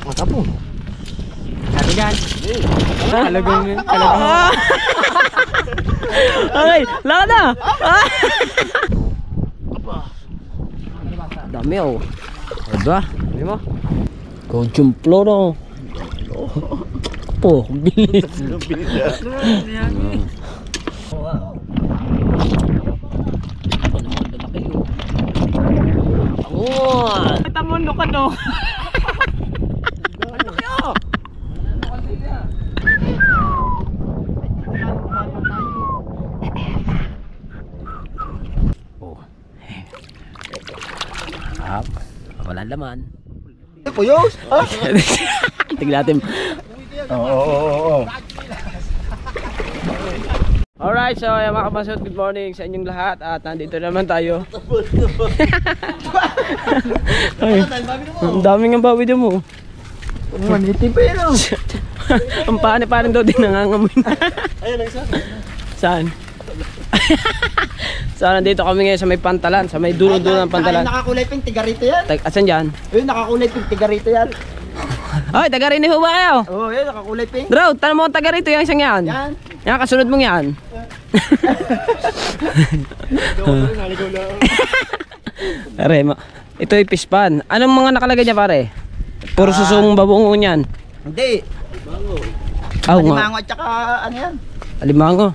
Matapo. Sabi dyan. Talagang. Okay, lakad na. Dami oh. Diba? Dami mo? Konjumplo no. Po, bilis. Tamon ka no. Wala laman. Puyos? Tignan natin. Oo. Alright, so mga kabasot, good morning sa inyong lahat. At nandito naman tayo. Ay, ang daming ang bawi mo. Maniti pa yun. Ang paano daw din nangangamoy na. Ayun lang isa. Saan? So nandito kami ngayon sa may pantalan, sa may dulo-dulo ng pantalan. Nakakulay pink, tigarito yan. Asan dyan? Ayun, nakakulay pink, tigarito yan. Ay, taga rin ho ba kayo? Oo, yun, nakakulay pink. Bro, tanong mo ang taga rito yung isang yan. Yan. Yan, kasunod mong yan. Pare, ito ay pispan. Anong mga nakalagay niya pare? Puro susong babungon yan. Hindi. Alimango at saka ano yan? Alimango.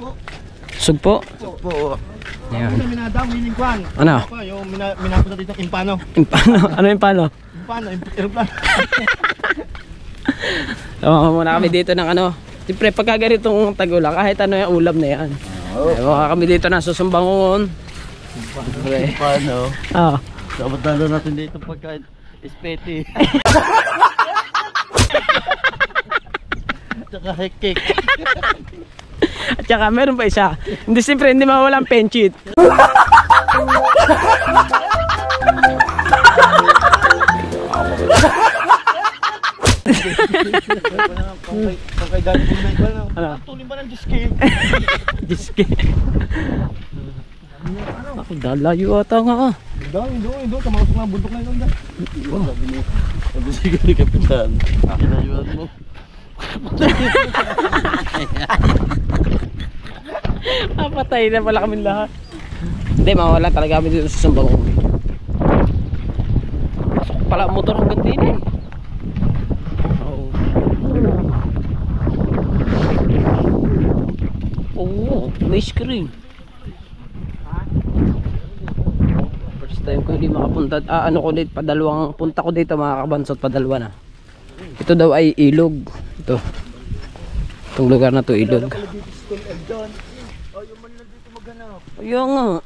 Sugpo. Opo. Ayan. Yung minadam, miningkwan. Ano? Yung minapunta dito, impano. Impano? Ano impano? Impano, aeroplano. Tama muna kami dito ng ano. Siyempre pagka ganitong tagula, kahit ano yung ulam na yan. Ewan kami dito na susumbangon. Impano. Ah. Dapat dalo natin dito pagka espeti. Tsaka hekik. At saka meron pa isa. Hindi siyempre hindi mawala ang penchit. Kung kay Gani Bulay ko na. Ano? Tulin ba ng Jiski? Jiski. Ako dalayo ata nga ah. Doon. Kamasok na ang bundok na yun. Sabi siguro ni Kapitan. Kinayuan mo. Patay na pala kami lahat. Hindi, mawala talaga kami dito sa Sumbangon. Pala motor hanggang din eh. Oo, may screen. First time ko hindi makapunta. Ano ko dito, padalawang punta ko dito mga kabansot, padalwa na. Ito daw ay ilog. Ito. Itong lugar na to ilog. Ayun nga.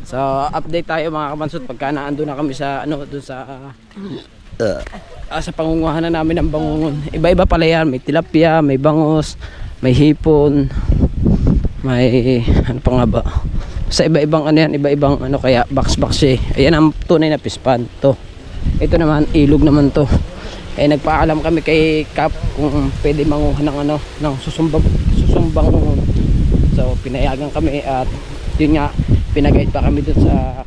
So update tayo mga kabansot pagka naando na kami sa ano doon sa sa pangunguhanan namin ng bangungon. Iba-iba pala yan, may tilapia, may bangos, may hipon, may ano pa nga ba? Sa iba-ibang ano yan, iba-ibang ano kaya box eh. Ayan ang tunay na pispan to. Ito naman ilog naman to. Eh nagpaalam kami kay Kap kung pwede manguha ng ano ng susumbang. So pinayagan kami at yun nga pinag-guide pa kami dun sa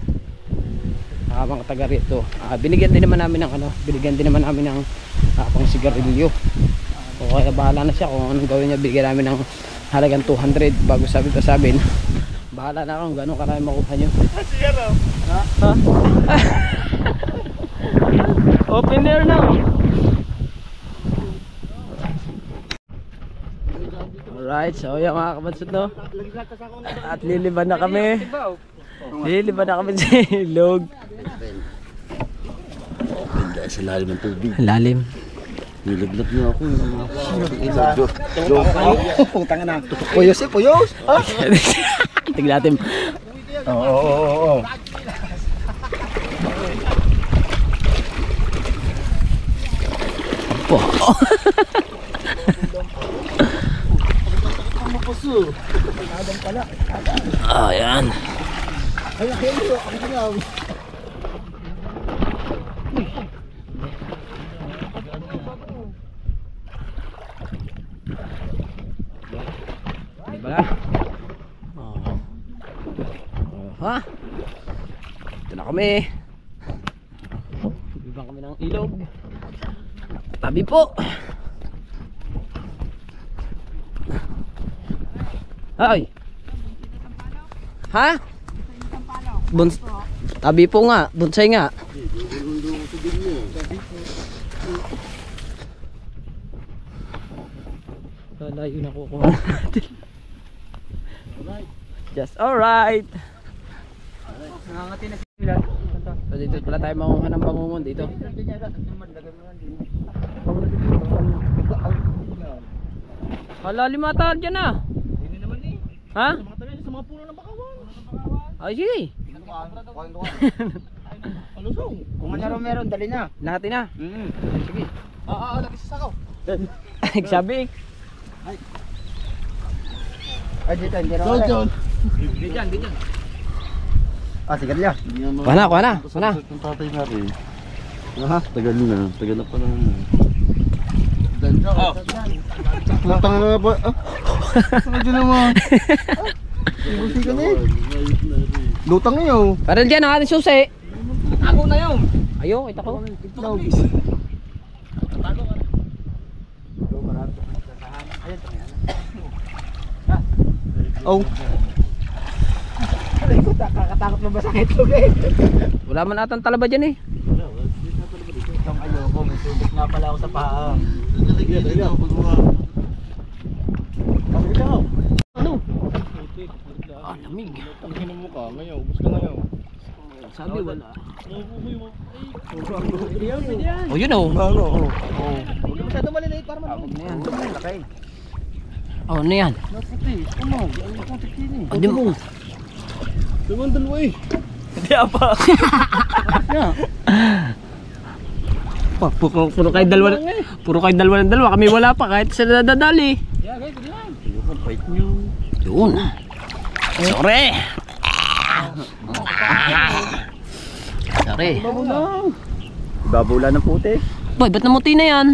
mga taga rito. Binigyan din naman namin ng pang sigarilyo. O kaya bahala na siya kung anong gawin niya. Bigyan namin ng halagang 200 bago sabi bahala na kung gano'ng karami makuha nyo. Ha? Open air na. Alright, so yan mga kabansot no. At liliban na kami. Liliban na kami sa ilog. Sa lalim ng tubig. Lalim. Nilagnat niyo ako. Putang na. Puyos. Tignan natin. Oo. Ayan. Diba? Ha? Ito na kami. Bibang kami ng ilog. Tabi po. Ay. Ha? Tabi po nga, bonsai nga. Layo na kukuha natin. Just alright. Nangangati na sila. So dito pala tayo makuha ng bangungon dito. Halalim ata dyan ah. Hindi naman eh. Ha? Sa mga tabi, sa mga puno ng bakawan. Ay sige. Alusong. Kung ano meron, dali na. Lahat na. Sige. Lagi sa sakaw. Nagsabi. Ay, dito, hindi na. John. Di dyan. Ah, sige niya. Kuha na. Yung tatay na rin. Tagal na pala. Natang na ba? Ano naman? Ibusi ka na eh. Lutang niyo. Parang dyan ang ating susi. Tago na yun. Ayaw, kita ko. Itlog. Oh. Kakatakot mo ba sa itlog eh? Wala man atang talaba dyan eh. Itong ayoko, may tubig nga pala ako sa paa. Ano? Ah, lamig. Ang hinom mo ka, ngayon, ubus ka ngayon. Sabi wala. Yan. Oh, yun oh. Huwag na masyado maliliit para Huwag na yan. Laki. Oh, ano yan? Naputi, kumag, ang putik din eh. Hindi mo. Diba ang dalawa eh? Hindi apa. Puro kayo dalawa ng dalawa. Kami wala pa kahit sa dadadali. Yeah, guys, ito lang. Yung fight nyo. Yun. Sorry. Sorry. Babula ng puti. Boy, ba't namuti na yan?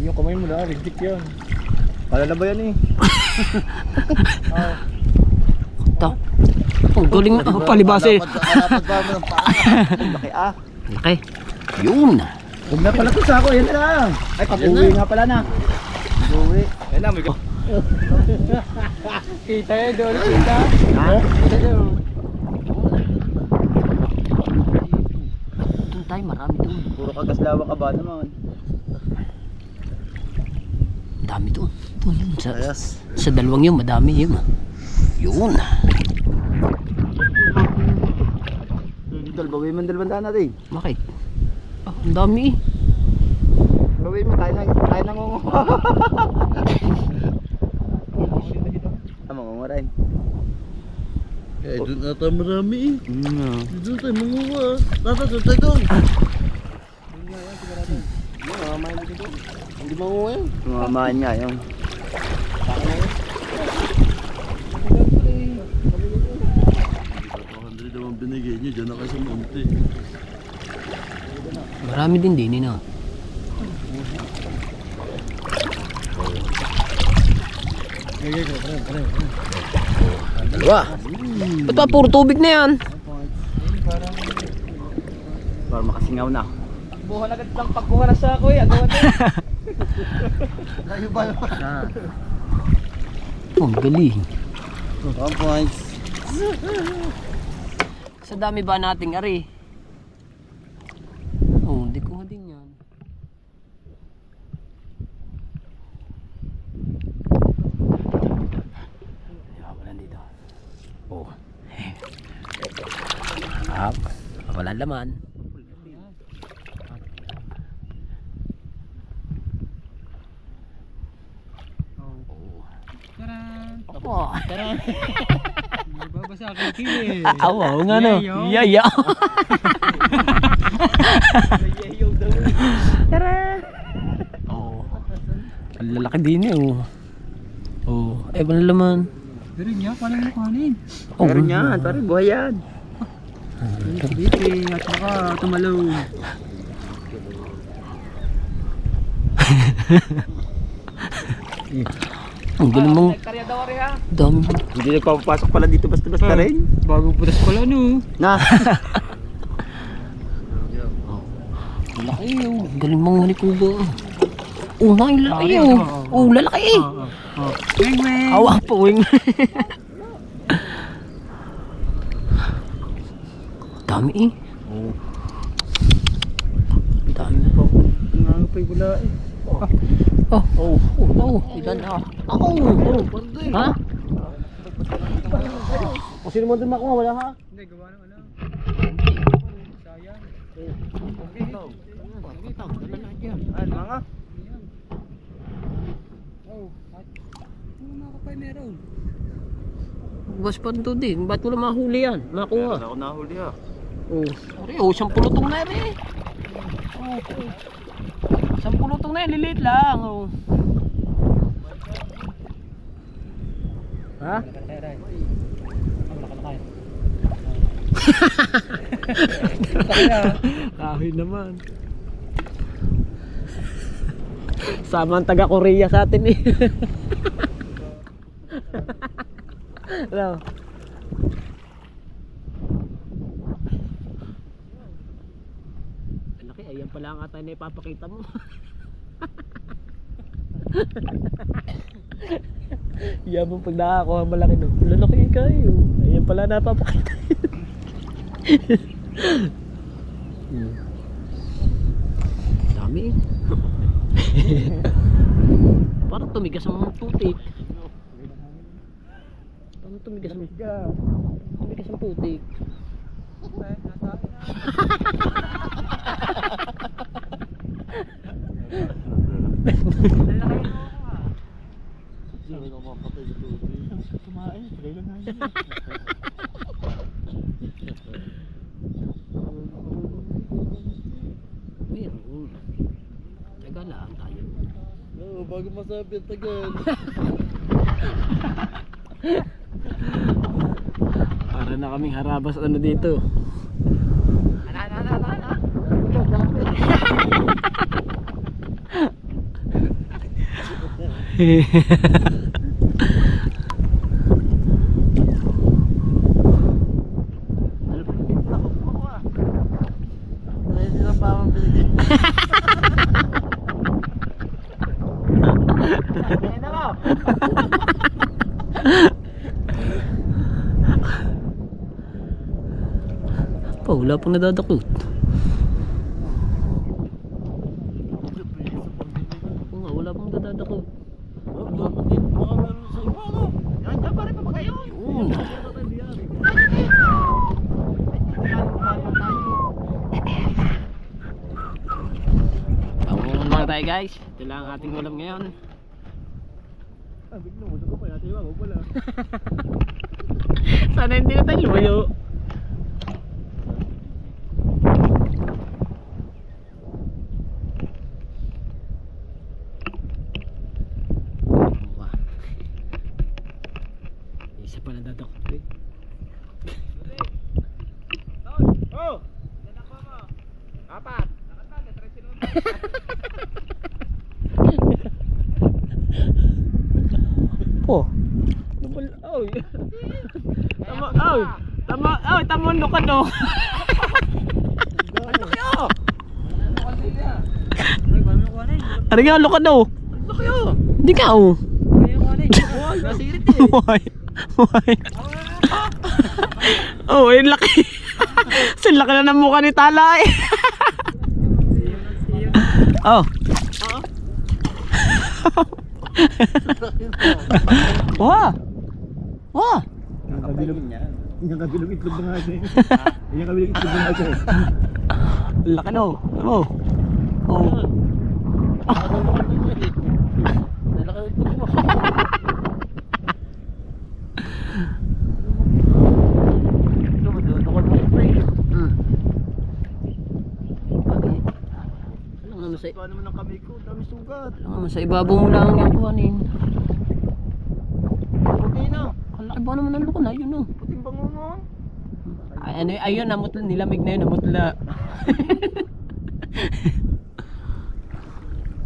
Yung kamay mo na, reject yan. Palala ba yan eh? Ito. Oh, galing na. Oh, palibase. Malapad ba mo ng paa? Laki ah. Laki. Yun. Huwag na pala to sa ako, yan na lang. Ay, pag-uwi nga pala na. Pag-uwi. Yan na, may ko. Kita yun, doon kita. Ha? Doon tayo, marami doon. Puro kagaslawa ka ba naman? Dami doon. Doon yun. Ayos. Sa dalawang yun, madami yun. Yun. Bawin mo ang 200 natin. Bakit? Ah, ang dami eh. Bawin mo, tayo nangunguha. Mangunguha rin. Eh, doon ata marami eh. Doon tayo manguha. Doon tayo doon. Hindi manguha yan. Mamahan nga yung. Binigay niyo dyan na kayo sa monte. Marami din ah. Dalawa. Ba't ba puro tubig na yan? Para makasingaw na. Buhan agad lang pagkuha na sa ako eh. Agawan na. Layo ba yun? Oh, galing. 1 points. Sa dami ba nating ari? Oh, hindi ko din yan. Wala dito. Oh. Wala laman. Opo. Babasa ako kili. Awa, nga no. Yaya. Tara. Oh. Ang lalaki din eh oh. Oh, eh ba naman? Pero niya, paano mo kanin? Oh, Meron yan, pare, buhay yan. Biting at baka tumalaw. Ang galing mong dami. Hindi nagpapapasok pala dito basta-basta rin. Bago putas pala no. Na. Laki oh. Ang galing mong huli kubo. Oh, ang lalaki oh. Oh, lalaki. Wing wing. Awa po wing. Dami eh. Oo. Dami. Nangapay wala eh. Oh, ilan na. Ha? Kung sino mo doon makuha, wala ha? Hindi, gawa na wala. Sayang. Ano nga? Nakapay meron. Bas pa ito din. Ba't wala mahuli yan? Makuha. Ako nahuli ha. Oh, sorry, oh, 10 pulutong na rin. Oh, 10 pulutong na yan, liliit lang. Oh. Ha? Kahoy naman. Sama ang taga Korea sa atin eh. Hello. Laki, ayan pala ang ata na ipapakita mo. Yabang pag nakakuha malaki no. Lalaki kayo. Ayan pala napapakita. Dami. Parang tumigas ang putik. Parang tumigas ang putik. Kumain, tuloy lang namin. Meron. Taga lang tayo. Oo, bago masabi ang tagal. Para na kaming harabas ano dito. Ready na pa akong binigay. Pa, wala pang nadadakot. Oo nga, wala pang nadadakot. Yan, yan pa rin pa kayo. Oo. Pangungunan lang tayo guys. Ito lang ang ating ulam ngayon. Bigla mo, ko pa natin, wag wala. Sana hindi na tayo lumayo. Isa pa na dadakot eh. Oh! Apat! Oh. Oy. Tama, oy. Tama, oy, tama lukan no. Ano nga lukan no? Hindi ka oh. Nasirit eh. Why? Why? Oh, yung laki. Sinlaki na ng mukha ni Talay. Oh. Wah. Wah. Yung kabilog niya. Yung kabilog itlog na nga siya. Yung kabilog itlog na nga siya. Laki no. Oh. Oh. Paano naman ang kamay ko? Dami sugat. Sa ibabaw mo lang yung kuhanin. Puti na. Ang laki ba naman ang lukon na yun oh. Puting bango mo. Ay, ano, ayun, namutla, nilamig na yun, namutla.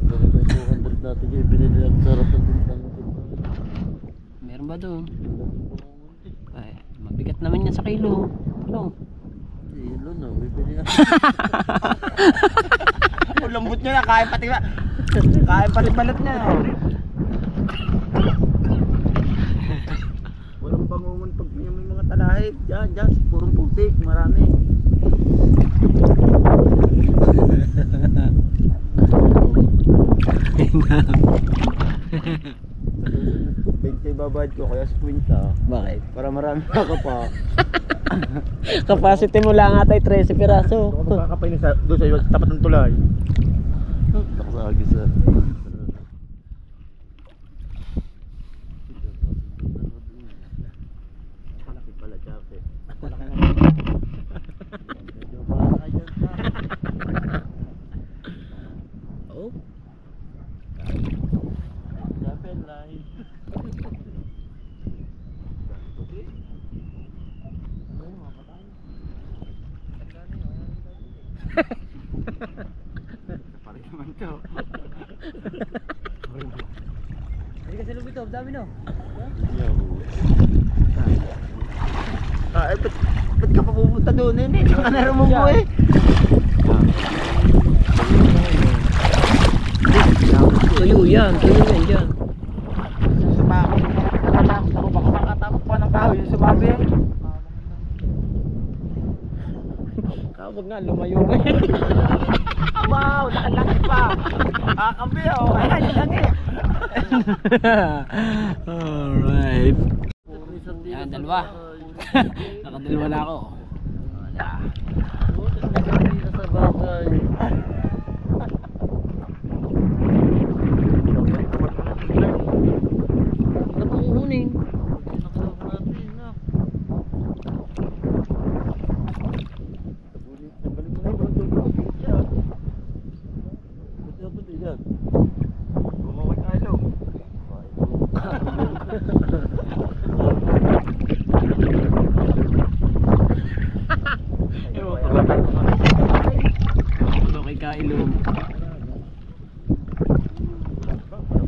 Bakit may 200 natin yung binili ang sarap ng bintang. Meron ba doon? Ay, mabigat naman yan sa kilo. Ano? Kilo na, bibili na. Ang lambot niya na, kaya pati balat niya. Walang bangungon pag may mga talahib. Diyan, purong putik, marami. Bente babad ko kaya sa kwinta. Bakit? Para marami ako pa. Capacity mo lang ata 13 piraso. Ako makakapain sa doon sa tapat ng tulay. Nakasagi sa... Malaki pala chape. Medyo parang ayun pa. Oh. Chapel lahi. Pare naman to. Hindi ka sa lubito, dami no. Ba't ka pa pupunta doon eh? Saka naroon mo po eh. Tuyo yan dyan. Sumakot. Natatakot ako. Baka makatakot pa ng kahoy yung sumabi eh. Kabag nga, lumayo ka. Wow, nakalaki pa. Kakabi oh. Ayan, lang eh. Alright. Yan, dalawa. Nakadalawa na ako. Sa bagay. Ano pang uhunin? Okay ka, ilong.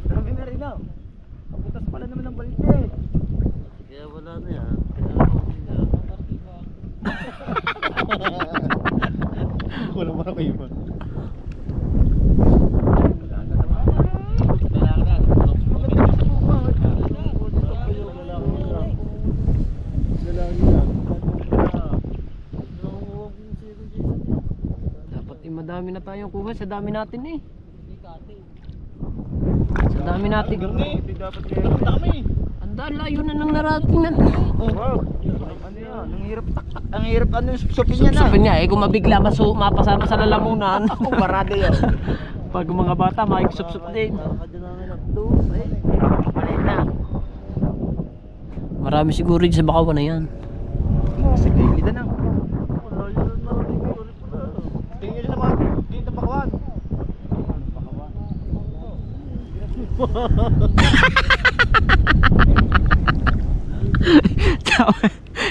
Marami na rin oh. Kaputas pala naman ng balit eh. Kaya wala na yan. Kaya Wala ba ako iba? Dapat madami na tayong kuha sa dami natin eh. Sa dami natin. Dapat kaya. Anda, layo na nang narating na. Wow. Ano yan? Ang hirap ano yung supin niya na. Sabi niya eh, kung mabigla mapasama sa lalamunan. Barado yun. Pag mga bata, makikisup-sup din. Maliit na. Marami siguro din sa Bakawan na yan. Sa gilid na. Tingin nyo sa mga dito Bakawan.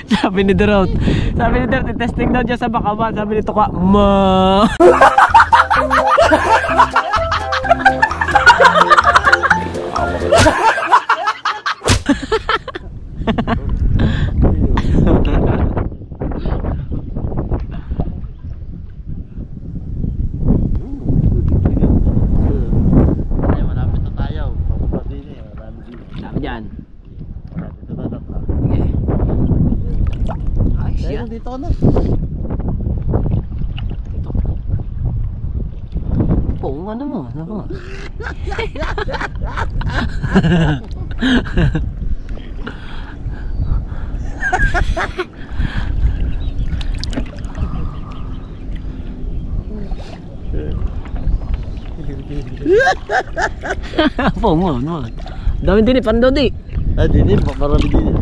Sabi ni Dorot, testing daw dyan sa Bakawan. Sabi ni Tuka, ma. Malapit na tayo. Pababa din eh. Marami din. Sabi dyan. Malapit na tayo. Okay. Ayos Kaya yan. dito ka na. Oo nga naman. Ako. Oo nga naman. Dami din eh, pando di. Ah, din eh. Marami din eh.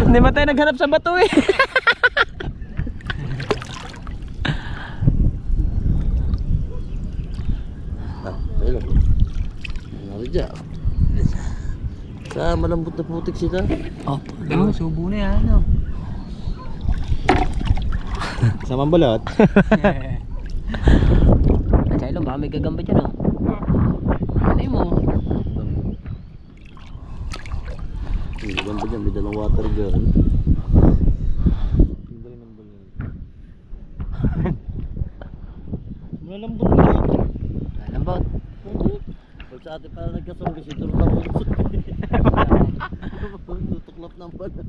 Hindi ba tayo naghanap sa bato eh. Ayun. Ano dyan? Sa malambot na putik sila. Oh, subo na yan. No? Samang balat. Kailong, baka may gagamba dyan oh. water gun. Malambot na yun. Malambot. Pag sa atin parang nagkasunggas ito lang ako. Tutuklap ng pala.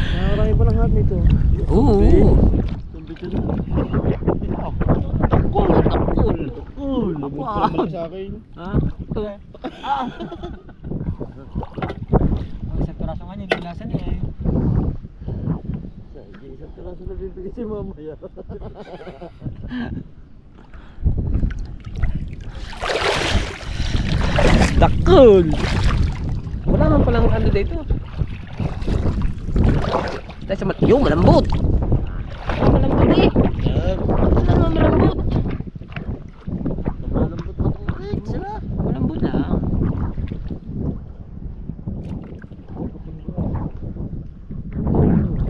Nakarami pa lang hat nito. Oo. Sambi ko na. Takul. Takul. Takul. Wow. Sa akin. Ha? Ito. Sa piraso nga niya, bilasan eh. Isang piraso na bibigay si mamaya. Takul. Wala man palang ano dito. Tayo sa yung malambot. Malambot eh. Yan. Wala naman malambot. Malambot na tubig sila. Malambot ah.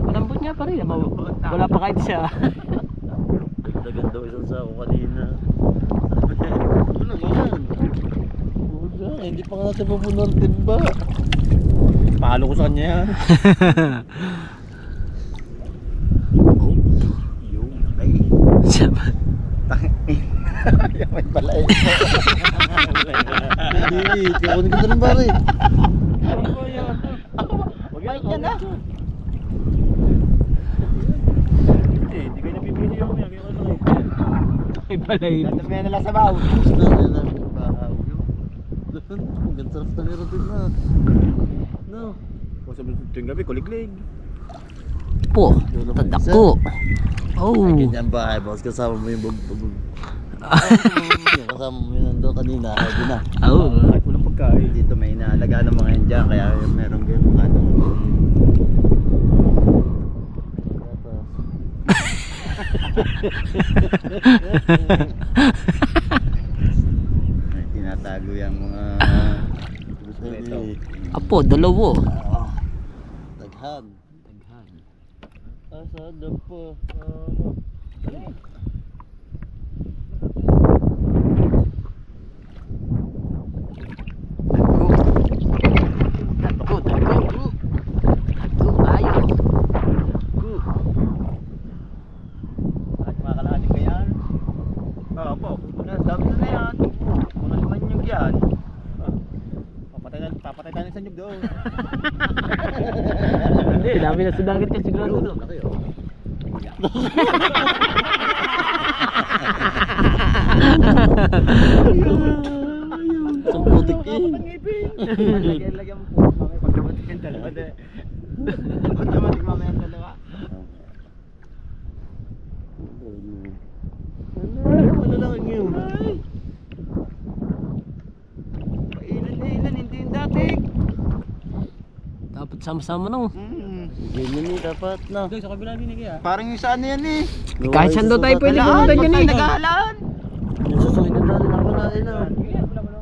Malambot nga pa rin. Wala pa kahit siya. Dagdagan daw isang sako kanina. Ano yan? Puta, hindi pa nga natin mapunan timba. Palo ko sa kanya yan. Yung ay. Yaman pala eh. Hindi, kukunin ko na rin pare. Huwag yan na. Hindi kayo nabibisi ako yan. Ay balay. Tatamihan nila sa baw. Gusto na rin namin bahaw. Ang ganda sarap na meron din na. No. Kung sabi tuwing gabi, kuliglig. Po. Tadako. Oh. Ganyan bahay, boss. Kasama mo yung bugbog. Yung kasama mo yun nando kanina. Ayun na. Oh. Kahit walang pagkain. Dito may inaalagaan ng mga yan dyan. Kaya meron ganyan mga ano. Tinatago yung mga ito. Apo, dalawo. Daghan. Daghan. Asa po. Dagko. Dagko. Dagko tayo. At makalahati ka yan. Oo po. Dami na yan. Mga liman nyug yan. Papatay tayo ng sanyog doon. Hindi, dami na sa dagat kasi siguro. Laki oh. Isang putik eh. Lagyan mo po. Mamaya pagkamatik yung dalawa. Pagkamatik mamaya yung dalawa. Ano lang yun? Pailan, hindi yung dating. Dapat sama-sama nung. Ganyan eh, dapat na. Sa kabila din kaya. Parang yung sa ano yan eh. Kahit saan daw tayo pwede pumunta dyan eh. Naghahalaan. Yung susunod na dali na pala eh no.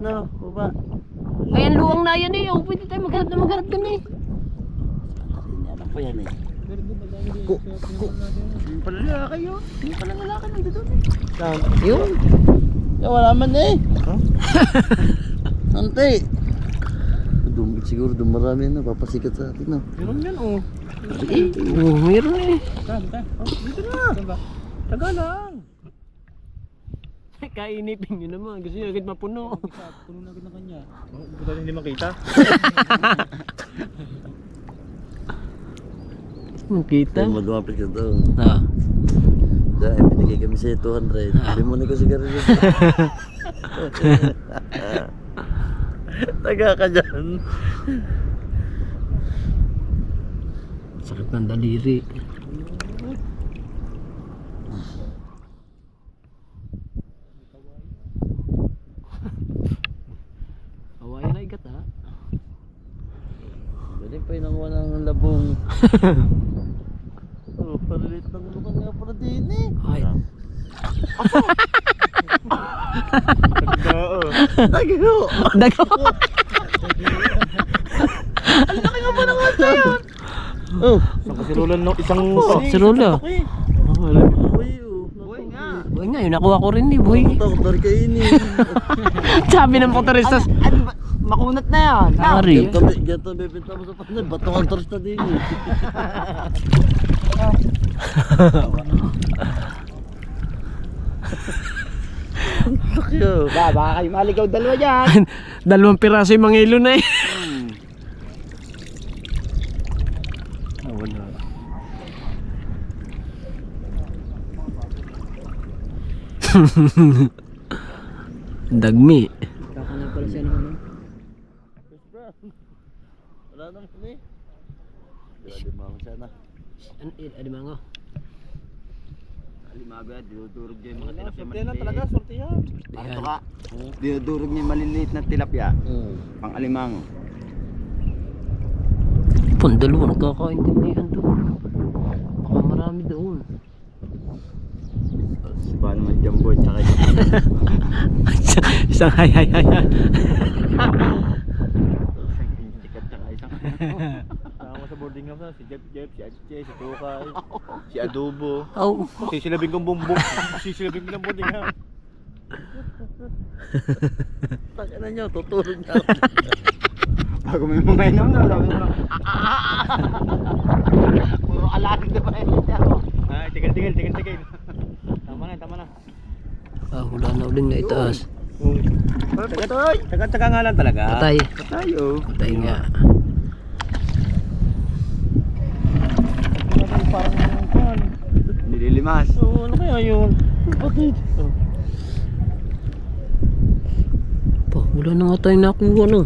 No, baba. Ay, ang luwang na yan eh. Oh, pwede tayo magharap dun eh. Anak ko yan eh. Yung pala lalaki yun. Yung pala lalaki nandito doon eh. Saan? Yun. Wala man eh. Ante. Siguro dumarami na, papasikat sa atin na. Meron yan oh. Oh, meron eh. Dito na. Taga lang. Kainipin nyo naman. Gusto nyo agad mapuno. Puno na agad na kanya. Buta hindi makita. Makita. Tayo mo lumapit ka daw. Ah. Dahil pinigay kami sa 200. Limunin ko sigarilyo. Taga ka dyan. Sakit ng daliri. Kawayan na igat ha. Pwede pa yung nakuha ng labong. Oh, parilit ng lukan nga para din eh. Ay. Tago! Dago. Ang laki nga pa ng ata yun. Oh! Isang kasirulan no, isang Sirulo. Uy, oh. Uy nga. Uy Yun nga, yun nakuha ko rin ni boy. Takot dari kainin. Sabi ng motoristas. Makunat na yan. Ari. Ganto bebenta mo sa panay. Bato ang tourist na din eh. Laki oh. Baka kayo maligaw dalawa dyan. 2 piraso yung mga ilo na eh. Wala. Dagmi. Kakanan pala siya naman. Wala naman eh. Limang siya na. Ano mga? Alimaga, dinudurog niya yung mga tilapia Sortihan na maliliit. talaga, sortihan. Parto ka. Dinudurog niya yung maliliit na tilapia. Pang alimango. Dalawa nagkakaintindihan doon. Baka marami doon. Ba naman jumbo tsaka Isang hay. sikat tsaka isang Sama sa boarding house na, si Jeff, si Adche, si Tukay, si Adobo. Oh. Sisilabing kong bumbong. Sisilabing ko ng boarding house. Tangina nyo, tutulog niya ako. bago may mga inom na sabi mo puro alagin na ba yun Ay, tigil. Tama na. Wala na uling na itaas. patay Taga nga lang talaga. Patay. tayo Patay nga. Parang nililimas ano kaya yun? Bakit? Wala na nga tayong nakuha no.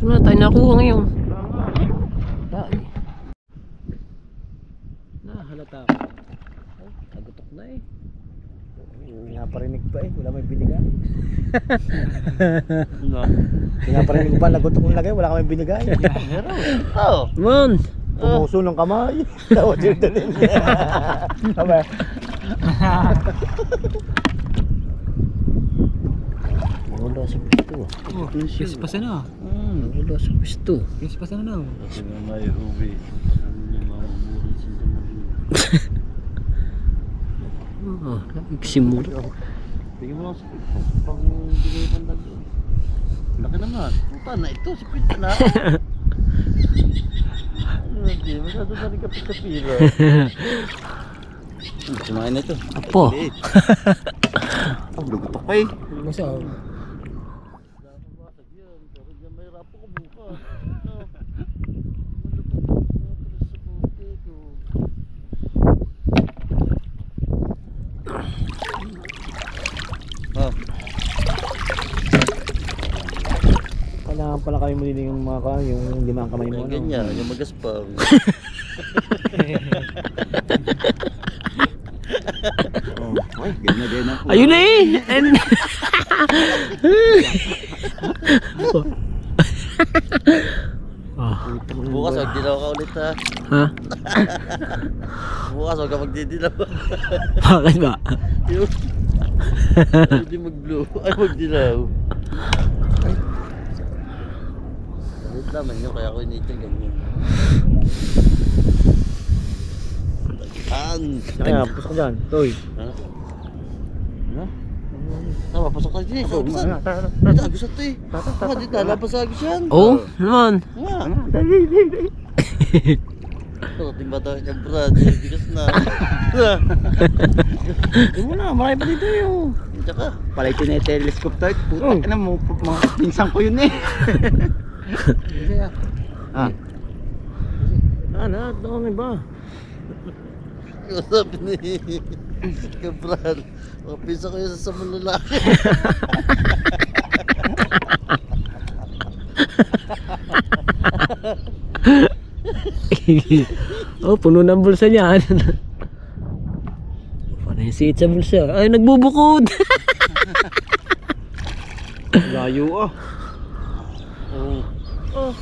Wala tayong nakuha ngayon. Dahil. Halata ako. Nagutok na eh. pinaparinig pa wala may binigay No. pinaparinig pa lagot kong lagay wala kami binigay Oh. Man! pumuso ng kamay tawad yun dalhin aba Wala sa pisto. Yes, pasa na. Wala sa pisto. Yes, pasa na. Kasi nga may uwi. Hindi mamumuro sa Nagsimula. Tingin mo lang sa pang bigay pandag. Laki naman. Puta na ito, si Pita na. Hindi, masyado na rin kapit-kapira. Sumain na ito. Apo. Ang lugutok pa eh. Masa? May rapo ko bukas. Kailangan pala kami muli yung mga yung limang kamay mo. Ganyan, yung magaspang. Ay, ganyan ako. Ayun na eh! And... Bukas wag dilaw ka ulit ha. Ha? Bukas wag ka magdidilaw. Bakit ba? Yung hindi mag-blue. Ay magdilaw. Wait naman yun, kaya ako init yung ganyan. Kaya, pusok dyan. Toy. Ha? Ha? Tama, pasok tayo dito. Sa agusan. Dito, agusan to eh. Mga dito, lapas sa agusan. Oh, naman. Nga. Dali. Ito, timba tayo niya, Brad. Bigas na. Hindi mo na, marami pa dito yung. Tsaka. Palay tinay-telescope tayo. Putak na mo, mga pinsang ko yun eh. Ah. Ano? Dami ba? Sabi ni Kabral, mapisa ko yun sa samang lalaki. Oh, puno ng bulsa niya. Paano yung siit sa bulsa? Ay, nagbubukod! Layo ah. Oh.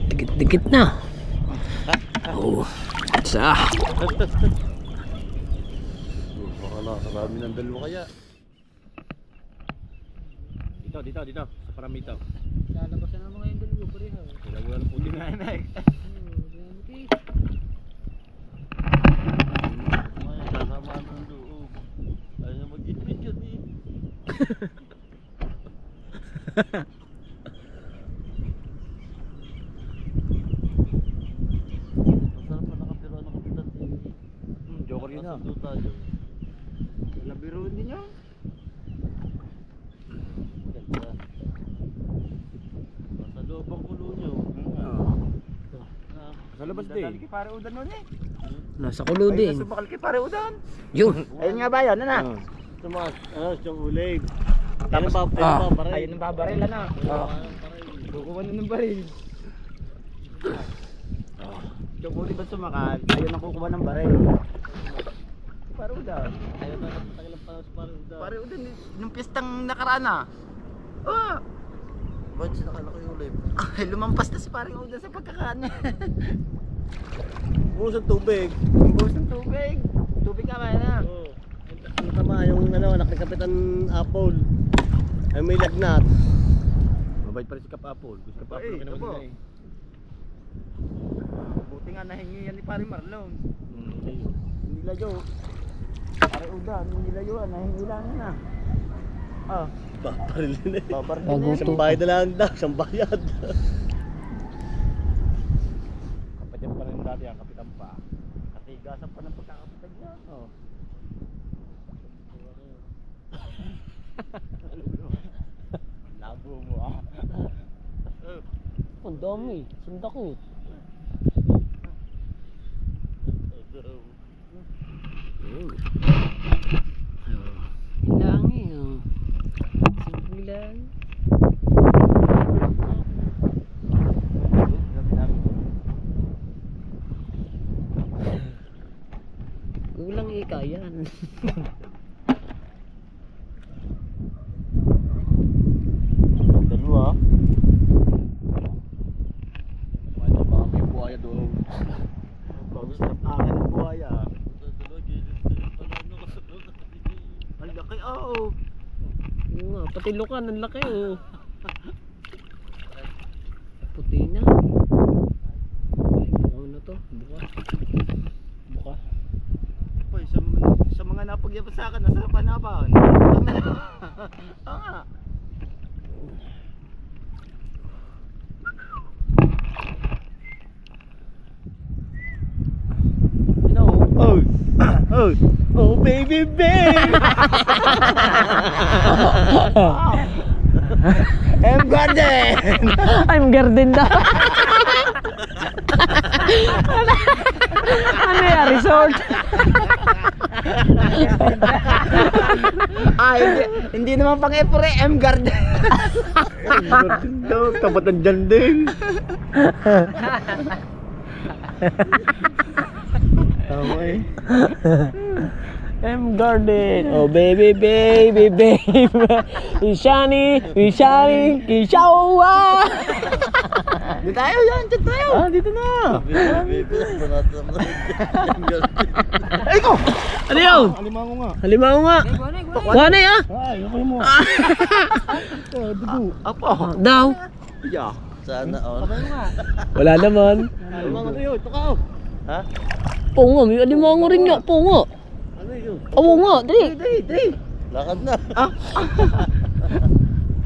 Dikit-dikit na. Oh, isa. Baka nakarami ng dalawa kaya. Dito. Sa paramito. Lalabas na naman ngayon dalawa, pareha. Wala ng puti na yan eh. Masarap pa nakapiro ng kapitan TV. Joker yun ah. Nasa duta yun. Labiro din yun. Ganda. Nasa loob ang kulo nyo. Sa labas din. Dadali kay pare udan nun eh. Nasa kulo din. Nasubakal kay pare udan. Yun. Ayun nga ba yun? Ano? Tumaas. Siyang ulig. Tapos, Ayun ayun ang babaril ano? Kukuha na ng baril. Yung uli ba sumakal, ayun ang kukuha ng baril. Pare udan. Ayun na katagilan pa sa paruda. Pare udan, nung pistang nakaraan ah. Ba't sila kalaki yung ulig? Ay, lumampas na si pare udan sa pagkakaan. Buhos ang tubig. Ang buhos ng tubig. Tubig ka ba na? Oo. Ang tama yung anak ni Kapitan Apple. Ay may lagnat. Mabait pa rin si Kap Apple. Gusto Kap Apple naman nila eh. Buti nga nahingi yan ni pare Marlon. Hindi layo. Pare udan, hindi layo. Nahingi lang yan ah. Babaril din eh. Babar din Bago eh. to. Isang bayad na lang daw, isang bayad. Kapatid pa rin dati ang kapitan pa. Katigasan pa ng pagkakapitan niya. Labo mo ah. Ang dami. Sundakot. Lang yun. Simple lang. Kulang ika yan. Dalawa. Baka may buhaya doon. Bagus na akin ang buhaya. Dalawa, gilid-gilid pala. Ang laki oo. Oo nga, pati lukan, ang laki oh. Puti na. Ay, ano na to? Buka. Buka. Uy, sa mga napagyapan sa akin, nasa panapan. Oo nga. Oh baby babe. M Garden! I'm garden daw. Ano yan, resort? Hindi naman pang epure, M Garden. Tapat ng dyan din. Tama eh. M Garden. Oh baby, baby, baby. Ishani, Ishani, Kishawa. Dito tayo yan, dito tayo. Dito na. Baby, Ay ko! Ano yun? Alimango nga. Halimaw nga. Wanay ah. Ay, okay mo. Apo. Daw. Yeah. Sana all. Wala naman. Alimango to yun. Ito ka. Ha? Pungo, may alimango rin nga. Pungo. Ano yun? Awo nga, dali. Dali. Lakad na.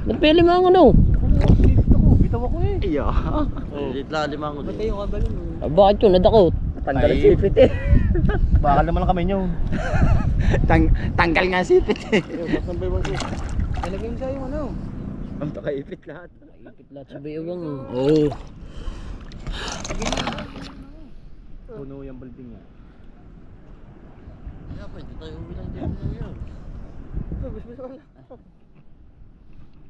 Ba't may alimango no? Bitaw ako eh. Iya. Lit lang alimango din. Ah, bakit yun? Nadakot. Tanggal ang sipit eh. Bakal naman ang kamay nyo. Tanggal nga ang sipit eh. Basan ba yung Talagay mo sa'yo ano? Ang takaipit lahat. Ipit lahat sa bayawang. Oo. Puno yung building niya. Kaya pa, hindi tayo uwi lang din yun.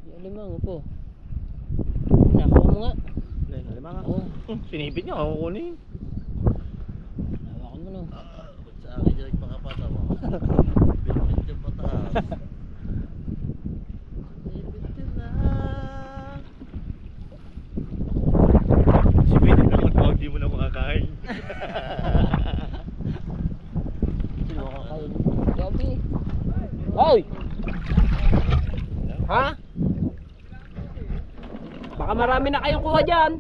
May alimango po. Nakuha mo nga. Alimanga. Oo. Sinipit niya, ako kunin. Hawakan mo no. Ba't sa akin dyan nagpakapatawa? Pinakit yung pataas. Ipit na. Sipitin na kung di mo na makakain. Sino kakain? Gabi. Hoy! Ha? Baka marami na kayong kuha dyan.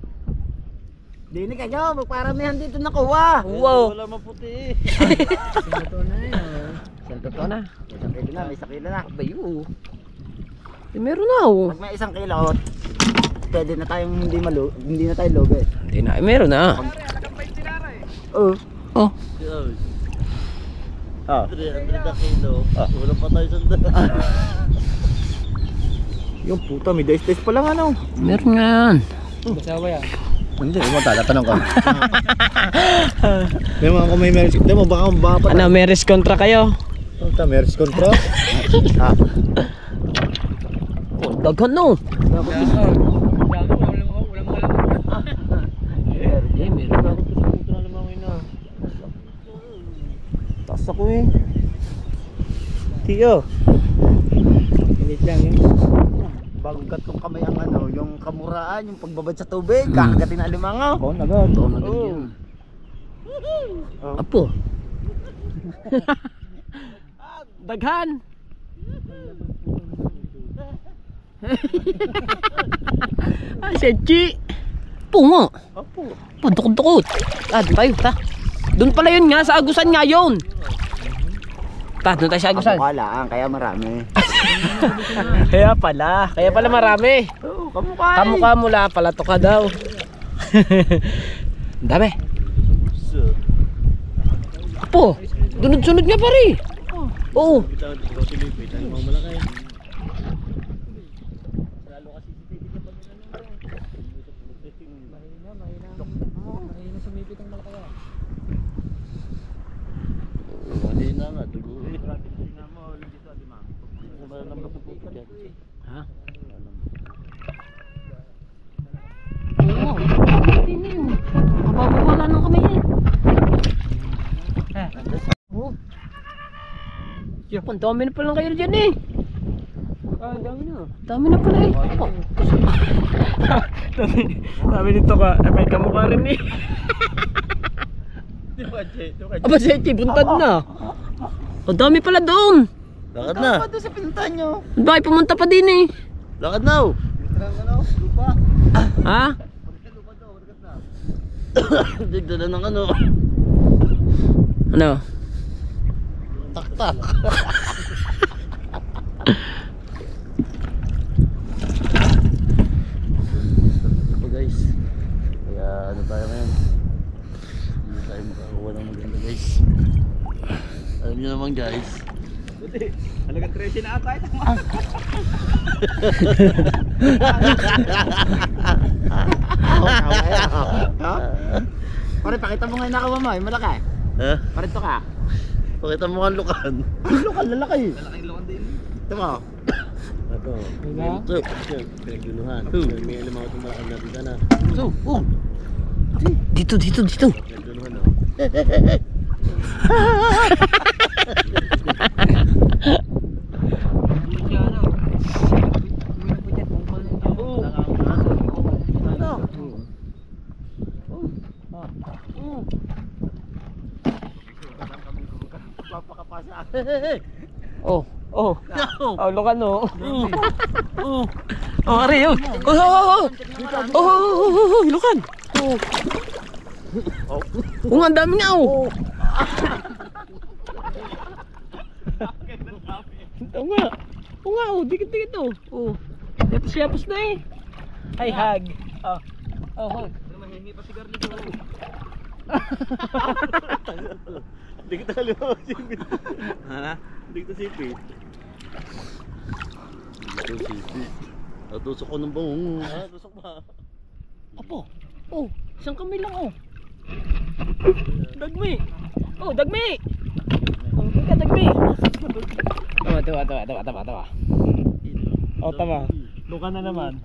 Dini kayo, magparamihan dito nakuha. Wow. Wala maputi eh. Totoo na yun. Totoo na. May sakila na, may sakila na. Abayo. Meron na oh. Pag may 1 kilo, pwede na tayong hindi na tayo logo eh. Hindi na, meron na. Oo. Oh. Ah. 300 na kilo. Wala pa tayo sandal. Yung puta, may days pa lang ano. Meron nga yan. Hindi, tatanong ko. May mga kung may marriage kontra mo, baka pa. Ano, marriage kontra kayo? Puta, marriage kontra? Ah. Oh, daghan no. Taas ako eh. Tiyo. Pilit lang yun. Bagong katong kamay ang ano, yung kamuraan, yung pagbabad sa tubig, kakagatin na limangaw. Oo, agad. Taon agad yun. Apo. Daghan. Ay, Sechi. Pungo. Apo. Padukot-dukot. Doon tayo, ta. Doon pala yun nga, sa Agusan nga yun. Ta, doon tayo sa Agusan. Ako lang, kaya marami. Kaya pala marami. Oo, kamukha. Kamukha mo la, palato ka daw. Dami. Apo, sunod-sunod nga pare. Oo. Bitaw, ikaw silipit. Ano mga malaki? Mahina nga, dugo eh. Ha? Kababawala ng kamay eh. Oh. Ang dami na palang kayo dyan eh. Dami na pala eh. Opo. Dami nito ka. May kamukha rin eh. Aba Sechi, buntad na. Ang dami pala doon. Lakad na. Ano sa pinuntahan nyo? Bakit pumunta pa din eh. Lakad na. Lupa. Ha? Digdala ng ano. Ano? Taktak. Ito guys. Kaya ano tayo ngayon? Hindi tayo makakuha ng maganda guys. Alam nyo naman guys. Halagang 13 na ata ito. Ha? Pare, pakita mo nga yung nakawa mo, yung malaki. Ha? Pare, ito ka. Pakita mo ang lukan. Ang lukan, lalaki. Lalaking lukan din. Ito mo. Ito. Ito. Pinagdunuhan. May alam ako itong malakad natin sana. So, oh. Dito. Pinagdunuhan o. Oh. Oh, lukan no. Oh, are yun. Oh, lukan. Oh, ang dami nga oh. Oo nga. Oh, dikit-dikit oh. Oh. Yapos na eh. Hi, hug. Oh, hug. Mahingi pa sigarilyo dito. Hindi kita kalimutan sipit. Ha? Hindi kita sipit. Ito sipit. Natusok ko ng bangung. Ha? Tusok ba? Apo. Oh, isang kamay lang oh. Dagmi. Oh, dagmi. Oh, ika dagmi. Tawa. Oh, tama. Luka na naman.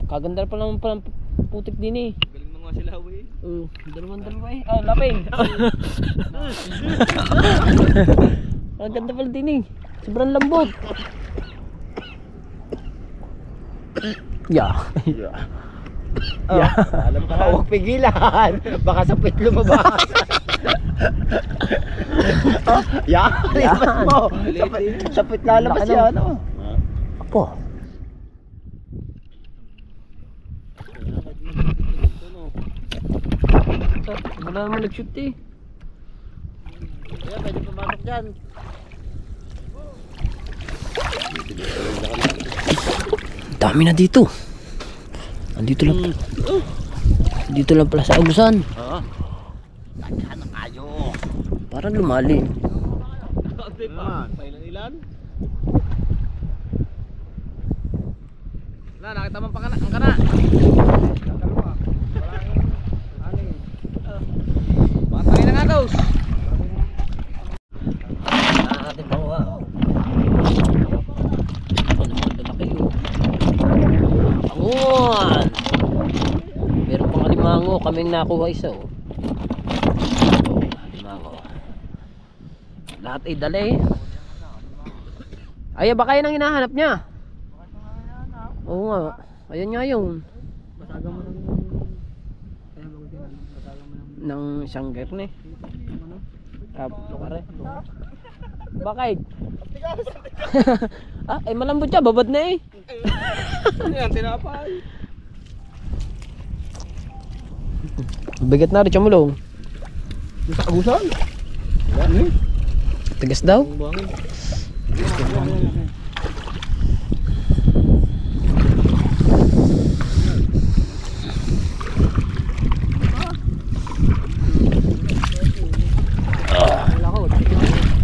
Kaganda pa naman palang putik din eh. Galing mga sila eh. Dalawa eh. Oh, laping. Kaganda pala din eh. Sobrang lambot. Yeah. Alam ka, huwag pigilan. Baka sa pit lumabas. Lipat mo. Sa pit lalabas yan. Apo. Wala naman nag-shoot eh. Ayan, pwede pumasok dyan. Dami na dito. Andito lang. Dito lang pala sa agusan. Oo. Taghan na kayo. Parang lumalim. Ate pa. Ilan? Na, nakita mo pa ang kana. Patay na nga daws. Ate pa wa. Panguan. Meron pang alimango kaming nakuha isa oh. Alimango. Lahat ay dala eh. Ay, baka yun ang hinahanap niya. Oo nga. Ayan nga yun. Basaga mo ng... Kaya mo din, basaga mo ng... Ng isang gerne. Pare. Bakit? Ah, ay malambot siya. Babad na eh. Yan, tinapay. Bigat na rin siya mulong. Sa agusan? Tigas daw.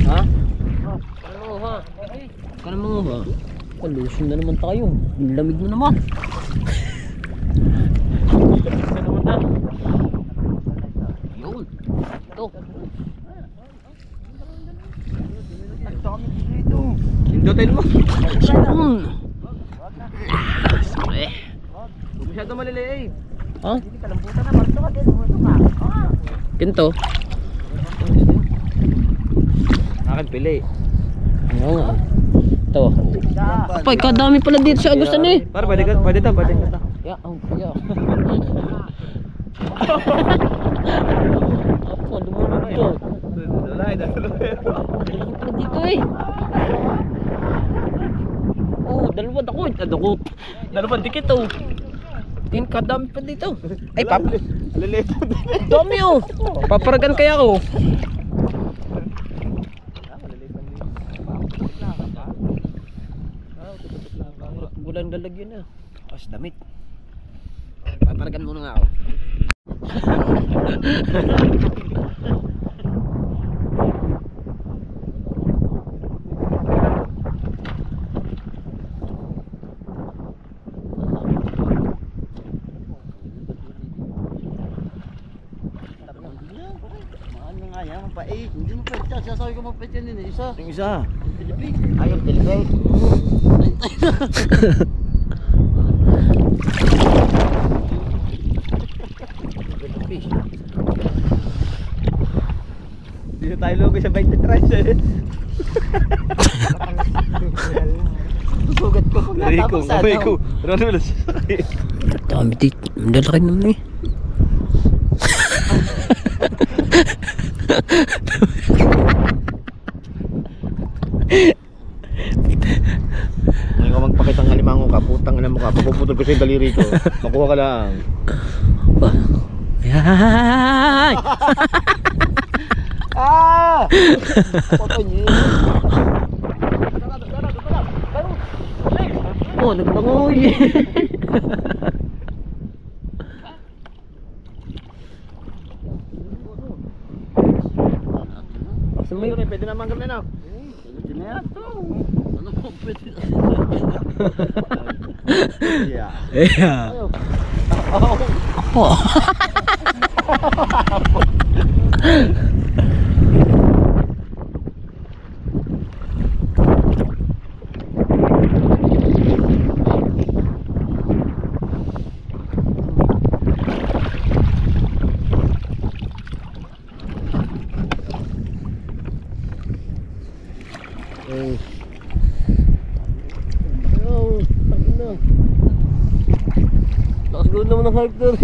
Ha? Ano ha? Kano mga ba? Palusin na naman tayo. Ang lamig mo naman. Yun. Ito. Hindutin mo. Eh. Huwag masyado maliliit. Ha? Hindi ka lamputan na, marito ka din. Huwag ka. Pinto. Akin pili. Oo nga. Ito. Apay, kadami pala dito sa agusan eh. Para pwede to, pwede to. Ya, oh, ya. Apa, lumulog. Dalawa dito eh. Oh, dalawa dakot. Dakot. Dalawa dikit oh. Tin kadami pa dito. Ay, pap. Aliliit. Dami oh. Paparagan kaya ako. Bulan lalagyan na. Tapos damit. Paparagan muna nga ako. Ano nga yan, mapait. Hindi mapait siya. Sasabi ko mapait yan din. Isa. Yung isa. Pilipin. Ayaw, Pilipin. Fish. Dito tayo lugi sa 23 eh. Sugat ko pag Rico, natapos kamay ko. Ano na Dami dito. Mandalaki naman eh. Ngayon ka magpakitang alimango ka, putang ina mo ka, puputol ko sa yung daliri ko. Makuha ka lang. Yan! Ah! Foto niyo. Oh, nagbangoy. Sumay ko rin, pwede naman kami na. Pwede na yan to. Ano po pwede na? Yeah. Yeah. Apo. Lakas gawin naman ng hype doon.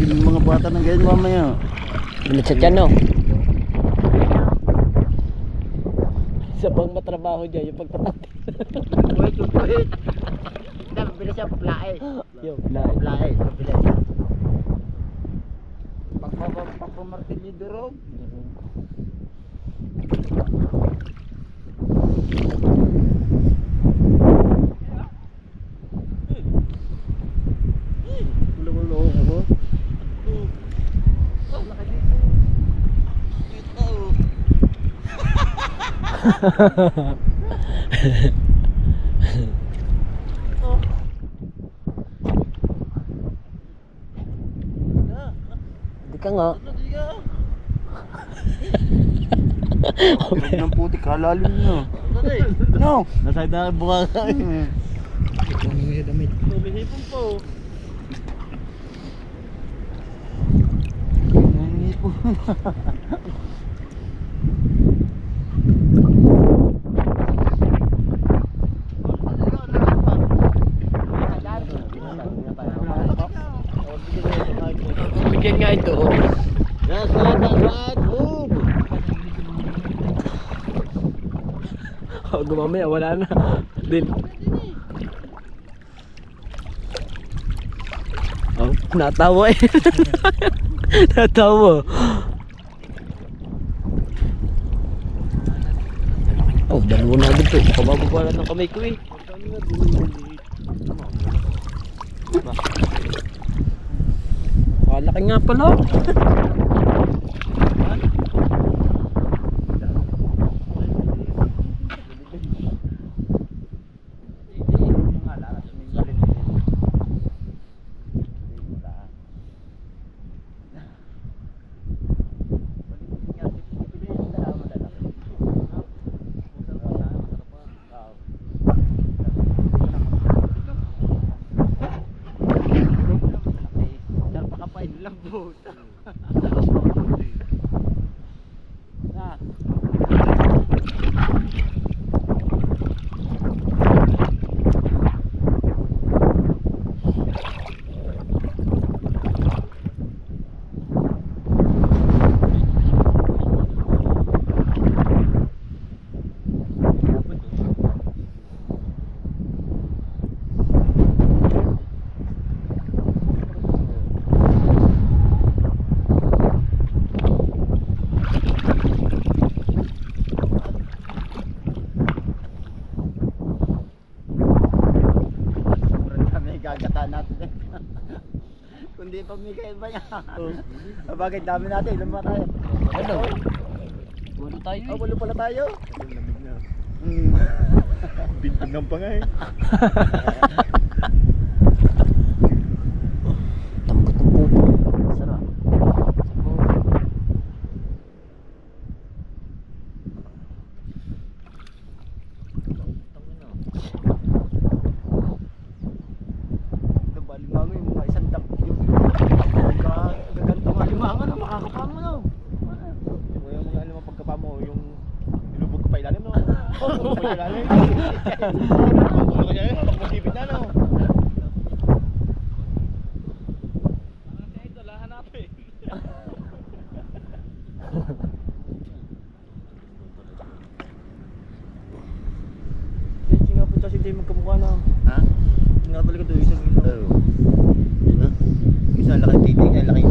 Yung mga bata ng ganyan mamaya. Bilit sa tiyan, no? Isa pang matrabaho dyan, yung pagtatati. Wait, wait. Mabilis siya, plae. Yung lahat. Plae, mabilis. Papamartin ni Durog. Hindi ka nga. Huwag ng puti, kalalim nyo. No! Nasahid na ang buka ka eh. Ano yung damit? Tumihipon po. Nangipo. Bigyan nga ito. Oh. Nasahid. Boom! Oh, gumamaya, wala na. Din. Oh, natawa eh. Natawa. Oh, dalawa na dito. Kabababa ng kamay ko eh. Laki nga pala. Gagataan natin. Kundi pa Mikael ba niya? Bakit dami natin? Ilan ba tayo? Ano? Wala tayo eh. Oh, walo pala tayo. Lamig na. Bintag ng pangay. Tambot ng pupo. Sarap. Balimango yung mga isang dap. Yung gagantong alimango na makakapamo no. Yung mga alam mo pagkapa mo, yung nilubog ko pa ilalim no. Nilubog ko ilalim. Nilubog ko ilalim, pagmasipit na no. Ito, lahan natin. Kasi nga po kasi tayo magkamukha na. Ha? Nga talaga doon isang ilaw. Oo. Yun na. Isang laki titig, ang laki.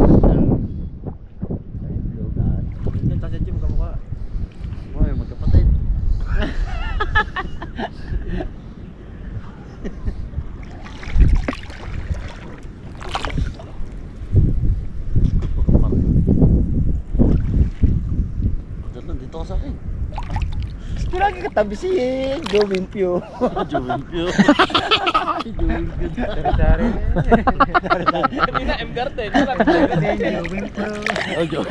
Lugan. Yan, kasi tayo magkamukha. Uy, magkapatid. Dito ka sa akin. Gusto lagi katabi si Joe Wimpio. Juwimpyo. Juwimpyo. Dari-dari. Hindi na, M-Garden. Joe Wimpio. Oh, Joe.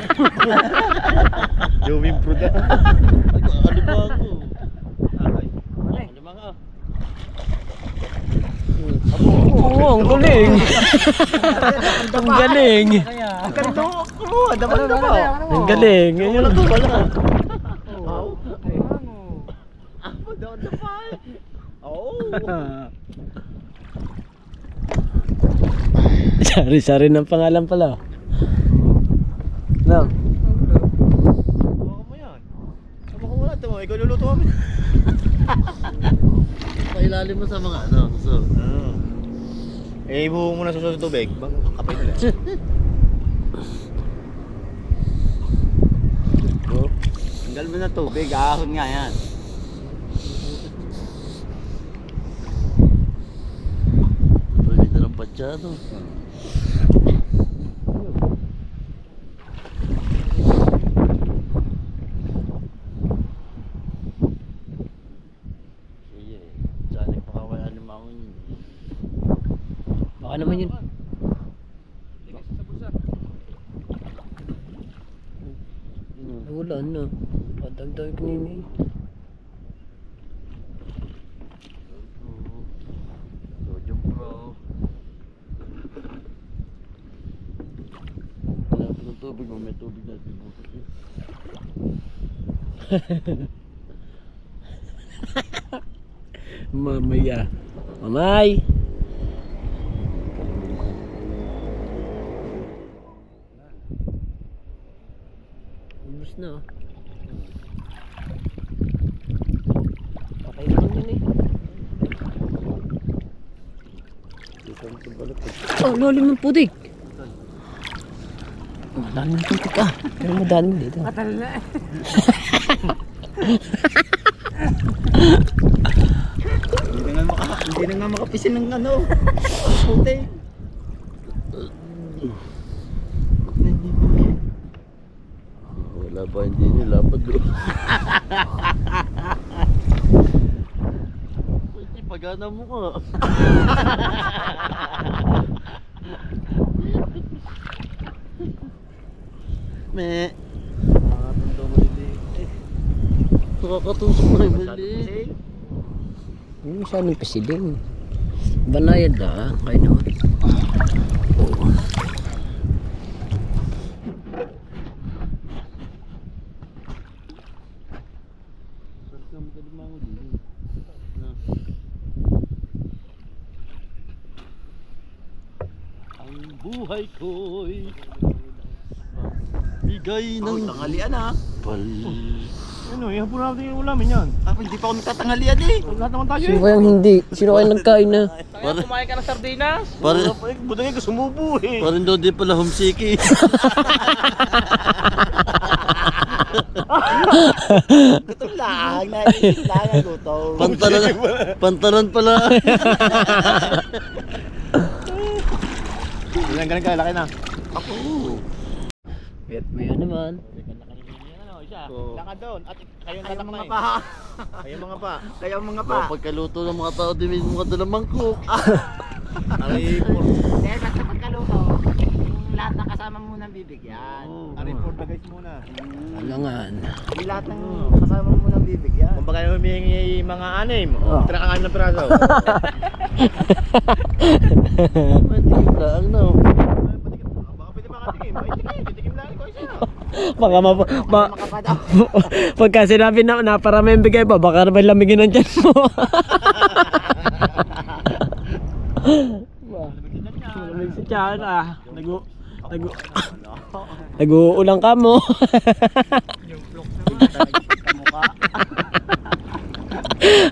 Wimpio daw. Ano ba ako? Ano ba ka? Oo, ang galing. Ang galing. Ang galing daw ako. Dapat. Ang galing. Wala to, wala. Ako daw dapat. Oo. Sari-sari ng pangalan pala. No. Hawakan mo yan. Hawakan mo na ito mo. Ikaw luluto kami. Pailalim mo sa mga ano, so. Eh, ibuho mo na sa tubig. Bang kapit ulit. Tanggal mo na tubig, ahon nga yan. Pwede na ng patsado. Sige, saan pakawayaan ng mga yun. Baka naman yun. Wala na. Padagdag kanina eh. Jojo Pro. Wala pa ng tubig, may tubig na tibutot eh. Mamaya. Mamay! Ubus na. Okay naman yun eh. Dito ang tibalot eh. Oh, lalim ng putik. Oh, lalim ng putik ah. Pero madalim dito. Matal na eh. Hindi na nga makapisin ng ano. Puti. Wala pa, hindi nilapad doon. Pwede, pagana mo ka. Me. Nakakatunto mo hindi. Nakakatusok mo yung mali. Yung masyadong pisiding. Banayad ah. Kaya naman. Oo. Ang buhay ko'y bigay ng Tanghalian ah. pal. Ano, ihapon natin yung ulamin yan. Hindi pa ako nagtatanghalian eh. Lahat naman tayo Sino kayang hindi? Sino kayang nagkain na? Parang Kumain ka ng sardinas? Parang Buta nga ka sumubo eh. parang daw di pala homesick eh. Gutom lang. Naisip lang ang gutom. Pantalan pala. Ilang ganun ka, laki na. Ako. Wait, maya naman. Oo. Lakad doon. At kayong Kayo tatak mga na pa. Kayo mga pa. Kayo mga pa. Mga pagkaluto ng mga tao, di mismo ka dalang mangkok. Ari for, Dahil basta pagkaluto, yung lahat ng kasama mo nang bibigyan. ari for the guys muna. Alangan. Yung lahat ng kasama mo nang bibigyan. Kung baka humingi mga anim, Oh. tira ka nga ng piraso. Matikim lang no. Baka pwede makatikim. Ay, tikim lang ko isa. Baka Makapadaw. pagka sinabi na para may bigay pa, baka naman lamigin ng tiyan mo. Malamig sa tiyan ah. Nag-uulang ka mo.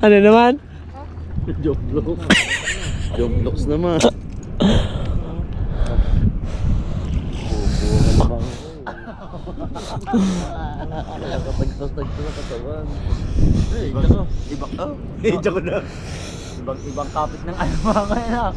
Ano naman? Jomblocks. Jomblocks naman. Kaya kapag tagto na katawan. Hey, ako. Ibang, oh. Medyo ko na. Ibang kapit ng ano mga ngayon ah.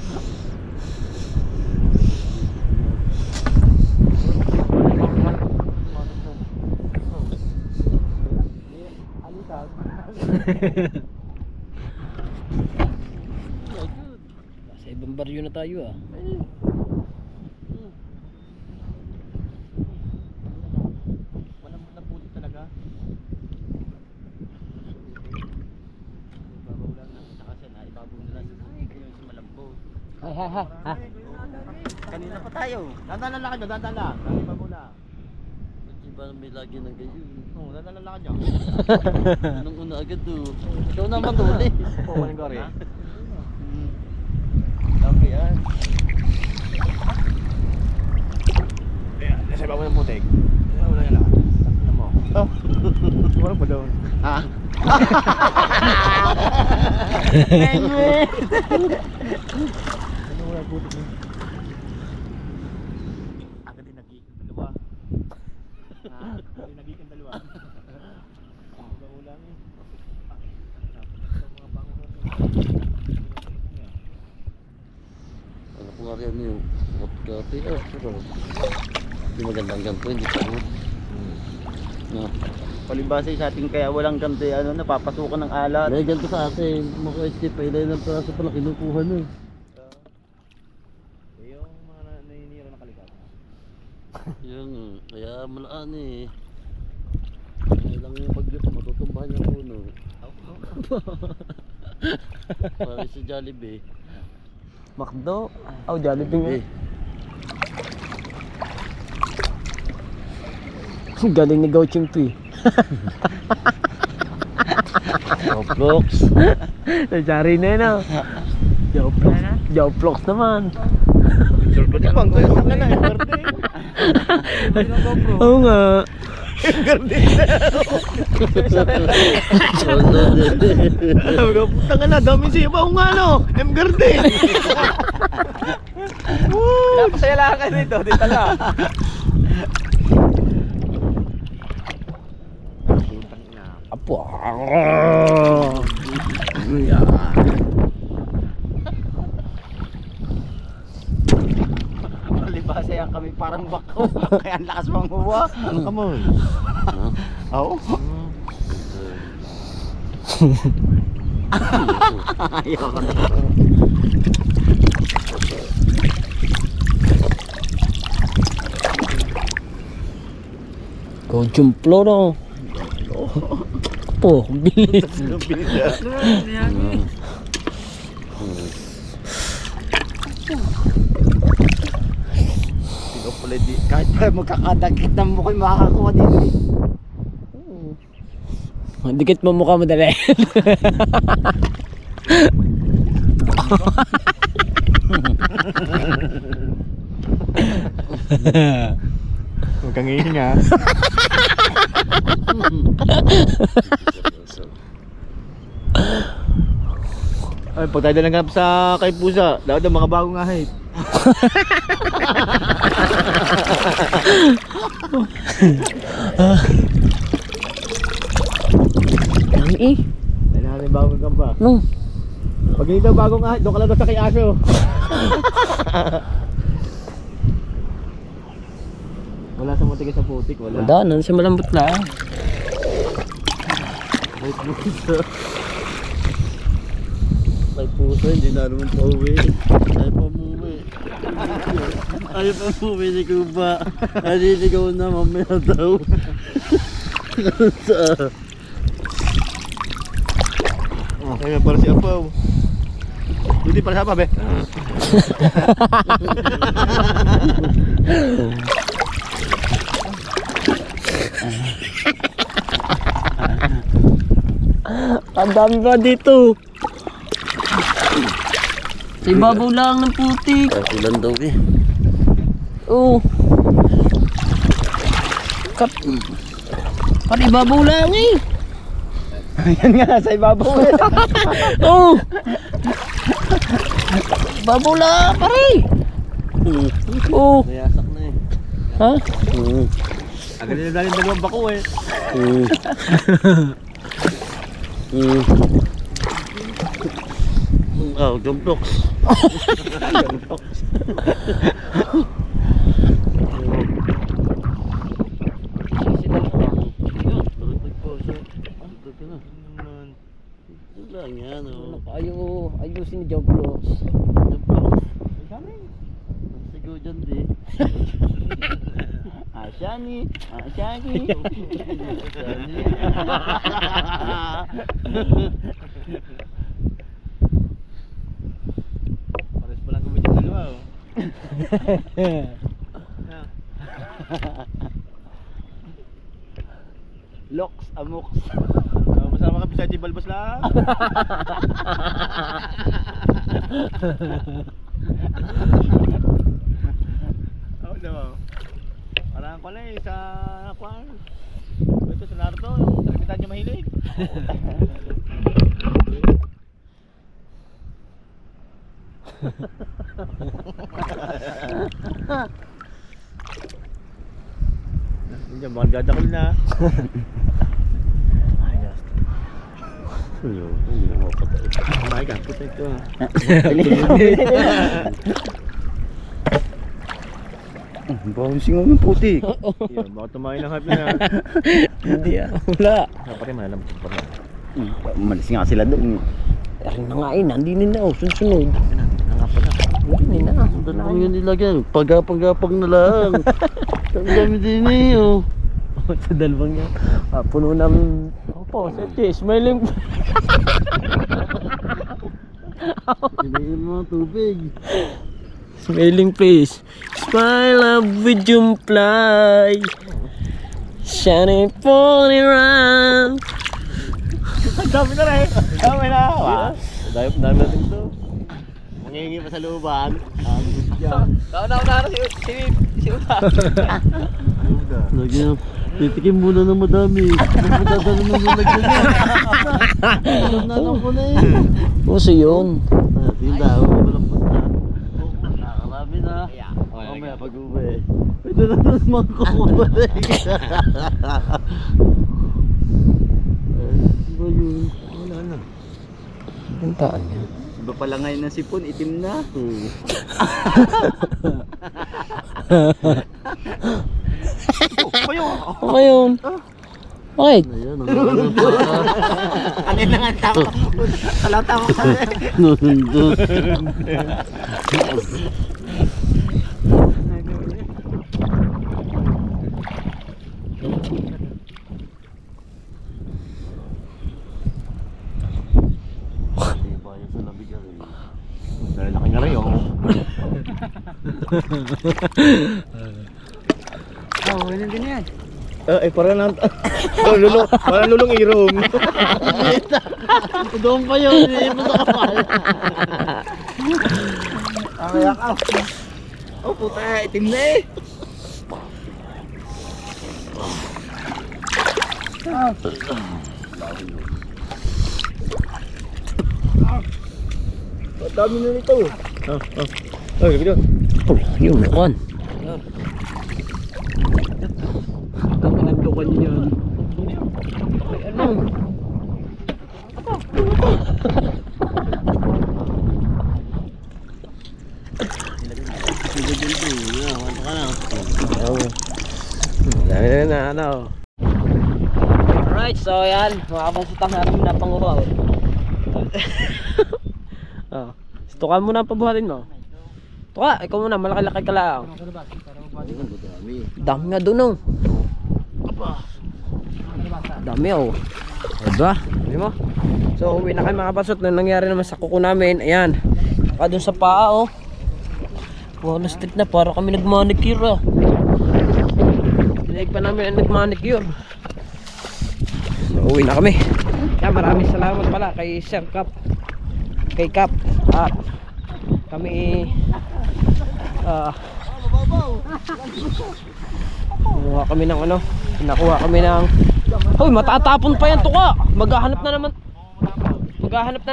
Sa ibang baryo na tayo ah. Walang puti talaga. Babaw lang na. Kasi naibabaw nila sa yung sumalambot. Ha. Kanina pa tayo. Dandan lang lakad nyo, dandan lang. Naibabaw na. Hindi ba may lagi ng gayon? Oo, dandan lang lakad nyo. Anong una agad do? Ikaw na matuli. Oo, walang gari. Okay yan. Ayan, nasa ibabaw ng putik. Wala yan lakad. Ano mo? Oh, wala pa doon. Ha? Ano wala putik mo? Agad din nag-iikang dalawa. Agad din nag-iikang dalawa. Ano ko nga rin yung kapagkati. Pero hindi magandang ganito, hindi pagod. No. Palibasa sa ating kaya walang ganito ano, napapasukan ng alat. May ganito sa atin, mga STP, ilay ng praso pala kinukuha na. Yung mga naninira ng kalikat. Yung, kaya malaan eh. Kaya lang yung bagyo ko, matutumbahan yung puno. Parang si Jollibee. Makdo. Oh, Jollibee nga. Galing ni Gauching P. Roblox. Najari na yun ah. Jawplox naman. Picture ko din bang kayo na na birthday. Oo nga. Puta ka na, dami siya ba nga no? M Garden. Napasaya lang ka dito, dito lang. Apo. Palibasa yan kami parang bakaw. Kaya ang lakas mong huwa. Amoy. Oo. Ayaw ko na. Gauchumplo no. Po, bilis. Kahit pa magkakadagkit ng mukha makakakuha dito eh. Dikit mo mukha mo dali. Huwag kang ihinga. Ay, pag tayo nalanggap sa kay Pusa, dapat ang mga bagong ahit. Ang eh. Dahil natin bagong kampa. No. Pag hindi daw bagong ahit, doon ka lang daw sa kay Aso. Wala sa matigas sa putik, wala. Wala, nasa malambot lang. May puso. May puso, hindi na naman pauwi. Ayaw pa umuwi. Ayaw pa umuwi ni Kuba. Naliligaw na mamaya daw. Sa... Ay, para si Apaw. Hindi para sa apa, be? Ang dami pa dito. Sa ibabaw lang ng putik. Ulan daw eh. Oo. Kat ibabaw lang eh. Yan nga, sa ibabaw eh. Oo. Ibabaw lang pare. Oo. Nayasak na eh. Ha? Agad nila dahil dalawang bako eh. Oh, Jumplox. Ayusin ni Joblox. Sigaw dyan di. Asyani, asyani. Pares pa lang gawin yung dalawa oh. Loks, amoks. Masama ka beside yung balbas lang. Oh, diba? Parang ko lang eh sa kwan. Ito sa Naruto, yung kalimutan niya mahilig. Hindi mga gadakol na. Hindi mo patay. Oh my god, puta ito. Pili. Bouncing ang puti. Yan, baka tumayo ng hype na yan. Hindi wala. Dapat rin malam. Umalis nga sila doon. Aring na nga hindi nila sunod. Hindi na. Dalawang yun nilagyan. Pagapag na lang. Ang dami din eh. Oh. Sa dalawang yan. Puno ng... Opo, sete, smiling. Pinayin mo tubig. Smiling face. Smile up with yung fly. Shining falling around. Dami na rin. Dami na. Dami natin ito. Mangingi pa sa luban. Nauna si Uda. Lagyan. Titikim muna ng madami. Magdadala ng nilagyan niya. Nanang ko na eh. Uso yun. Tinda, walang punta. Nakarami na. Mamaya pag-uwi. Pwede na naman ko mabalik. Ba yun? Pintaan niya. Iba pala ngayon ng sipon, itim na. Ano yun? Bakit? Ayan, ang Kanina nga tama. Tama ka rin. nundot. Bayan sa labig ka rin. Dahil laki nga rin oh. Ganun din yan. Parang lulong irong. Doon pa yun, hindi mo sa kapal. Mamaya ka. Oh puta, itim na eh. Dami na nito. Ay, gagawin. Oh, yun, kan. Ang nandukan yun. Ano? Dami na ano. Alright, so yan. Makapasutang natin na panguraw. Tukan mo na ang pabuhatin mo. Tuka, ikaw muna, malaki-laki ka lang. Dami nga doon oh. Dami oh. Diba? Dami mo? So uwi na kayo mga kapasot. Nang nangyari naman sa kuko namin. Ayan. Saka doon sa paa oh. Wala stick na para kami nagmanicure ah. Dinig pa namin ang nagmanicure. So uwi na kami. Kaya maraming salamat pala kay Sir Cap. Kay Cap. At kami nakuha kami ng ano, nakuha kami ng hoy, matatapon pa yan tuka. Maghahanap na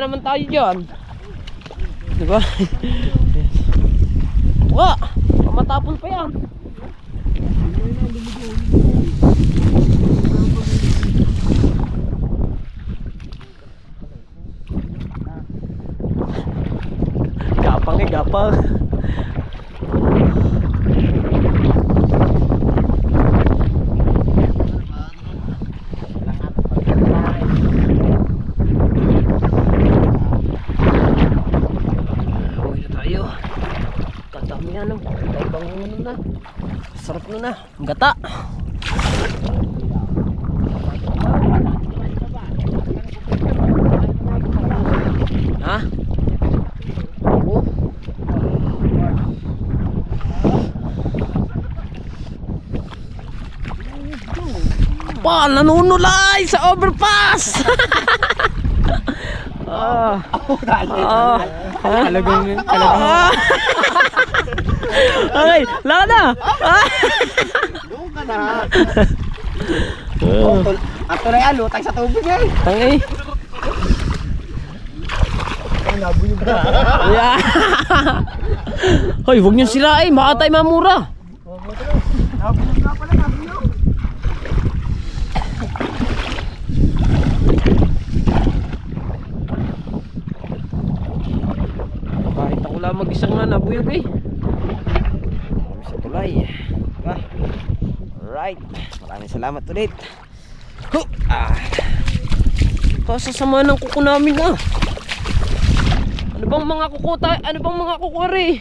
naman tayo diyan. Di ba? Tuka, matapon pa yan. Gapang. Kadamihan ng bangunan na. Sarap na. Ang gata. Ha? Oo. Pa, nanunulay sa overpass. Talagang. Okay, laka na. Doon ka na. Ato na yan, lutang sa tubig eh. Tangay. Nabuyog na. Yeah. Hoy, huwag niyo sirain, baka tayo mamura. Nabuyog na pala, nabuyog. Kahit ako lang mag-isang nga nabuyog eh. kulay. Diba? Alright. Maraming salamat ulit. Huh! Kasasama ng kuko namin ah. Ano bang mga kuko ano bang mga kuko rin?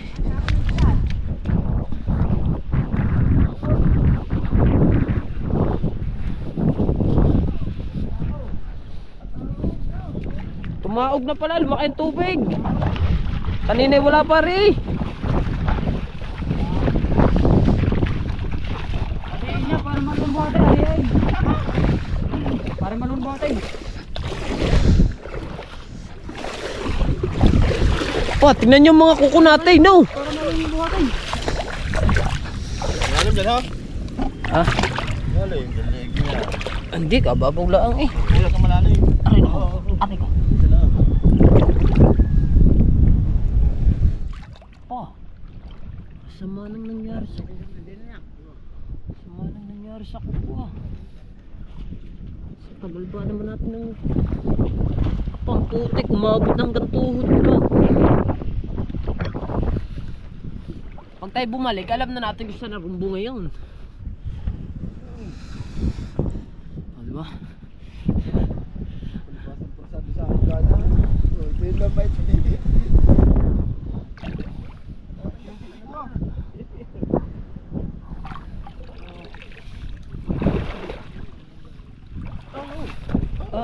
Tumaog na pala, lumaki ang tubig. Kanina wala pa rin. Para malumbote. Oh, tingnan niyo mga kuko natin, no? Para malumbote. Alam dyan ha? Ha? Malalim, dalig niya. Hindi ka, babaw lang eh. Kaya ka malalim. Aray ko, aray ko. Oh, sama nang nangyari sa kuko. Sama nang nangyari sa kuko ah. Sa tagal ba naman natin ng pang putik, umabot ng gantuhod ka. Pag tayo bumalik, alam na natin kung saan narumbo ngayon. O, diba?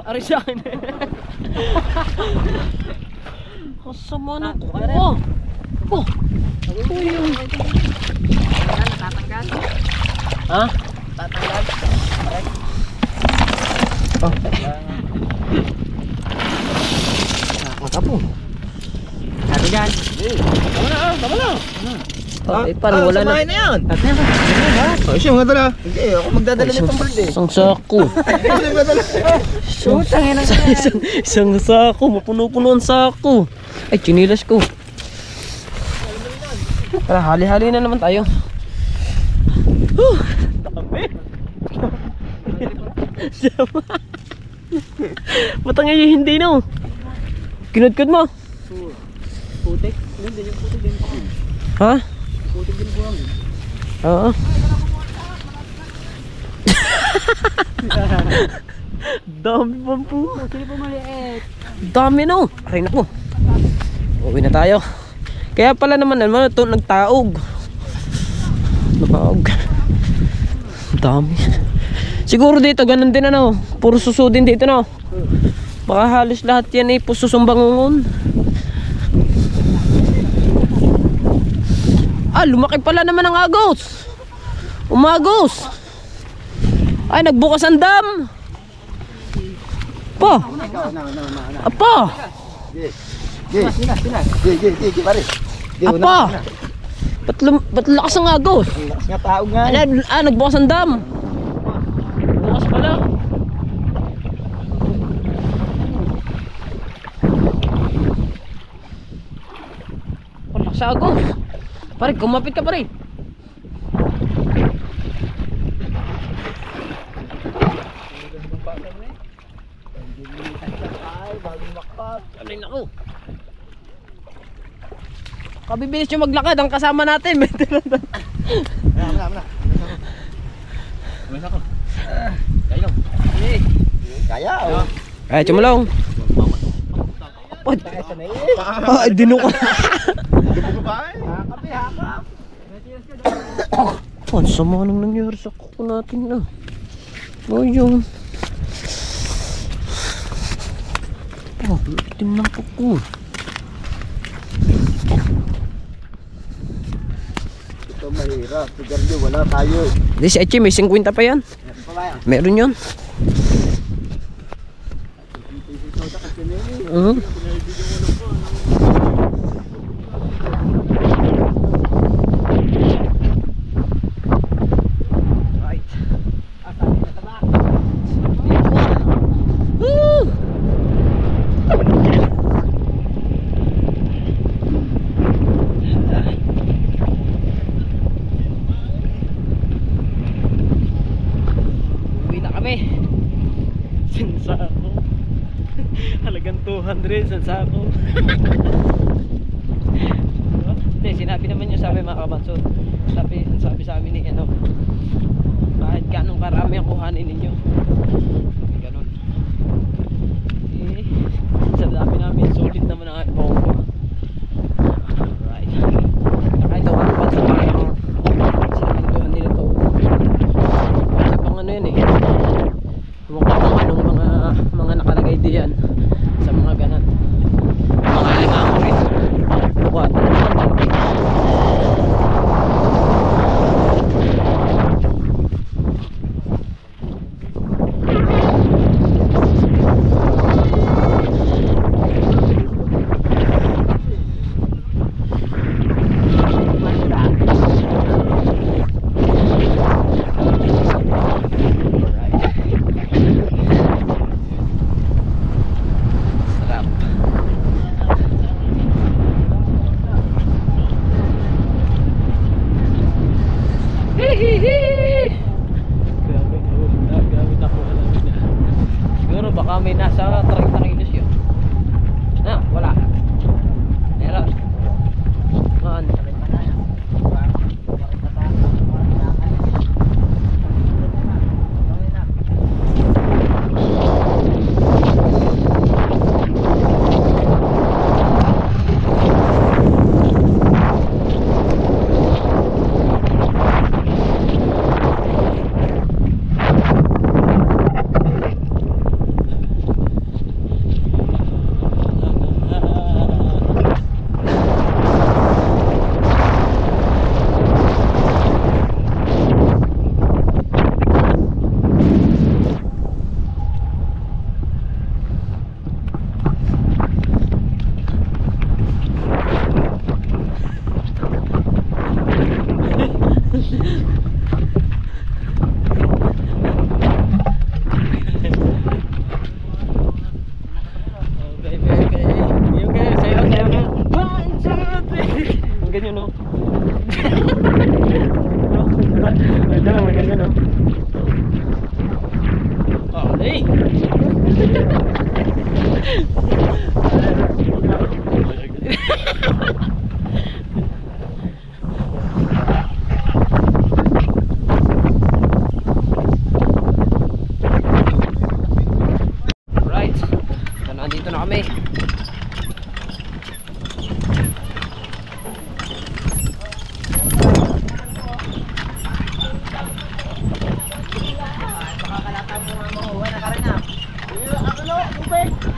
Aray sa akin. Kasama na ko. Oh! Oh! Uy! Natatanggal. Ha? Tatanggal. Oh. Makapo. Sabi dyan. Tama na. Parang wala na. Samahin na yan. Oh, siya mga dala. Hindi, ako magdadala nitong balde. Isang sako. Isang sako. Mapuno-puno ang sako. Ay, chinilas ko. Tara, hali-hali na naman tayo. Matangay yung hindi no. Kinudkod mo. Putik. Hindi yung putik din pa. Ha? Putik din po ang. Oo. Dami pa po. Sino po maliit? Dami no. Aray na po. Uwi na tayo. Kaya pala naman ito nagtaog. Nakaog. Dami. Siguro dito ganun din ano. Puro suso din dito no. Baka halos lahat yan ay pususong bangungon. Lumaki pala naman ang agos. Umagos. Ay, nagbukas ang dam. Pa. Apa. Pare. Apa. Ba't lakas ang agos? Lakas nga tao nga. Nagbukas ang dam. Bukas pala. Lakas ang agos. Pare, kumapit ka pare. Alin ako. Kabibilis yung maglakad ang kasama natin. Wala. Kaya. Kaya oh. Ay, chumulong. Ay, dinuko. Hakap eh, hakap. Ang sama nang nangyari sa kuko natin na. O yung itim ng kuko. Ito mahirap. Sigarilyo, wala tayo. Di si Echi, may 50 pa yan. Meron yun. Uwi na kami. Sansako. Halagang 200 sansako. Hindi, sinabi naman niya sa amin mga kabansod. Sabi sa amin ni ano, bakit ganong karami ang kuhanin ninyo? Ganon. Eh, sa dami namin, solid naman ang iPhone ko. Alright. Kahit ako ang kabansod pa yung sinamantuhan nila to. Kasi pang ano yan eh. Huwag ko kung anong mga nakalagay diyan sa mga ganan. Mga alimango rin. Bukat. Siguro baka may nasa 30 kilos yun. Wala. Meron. Man. Ganyan no. Ganyan no. Hey. Right. So, nandito na kami.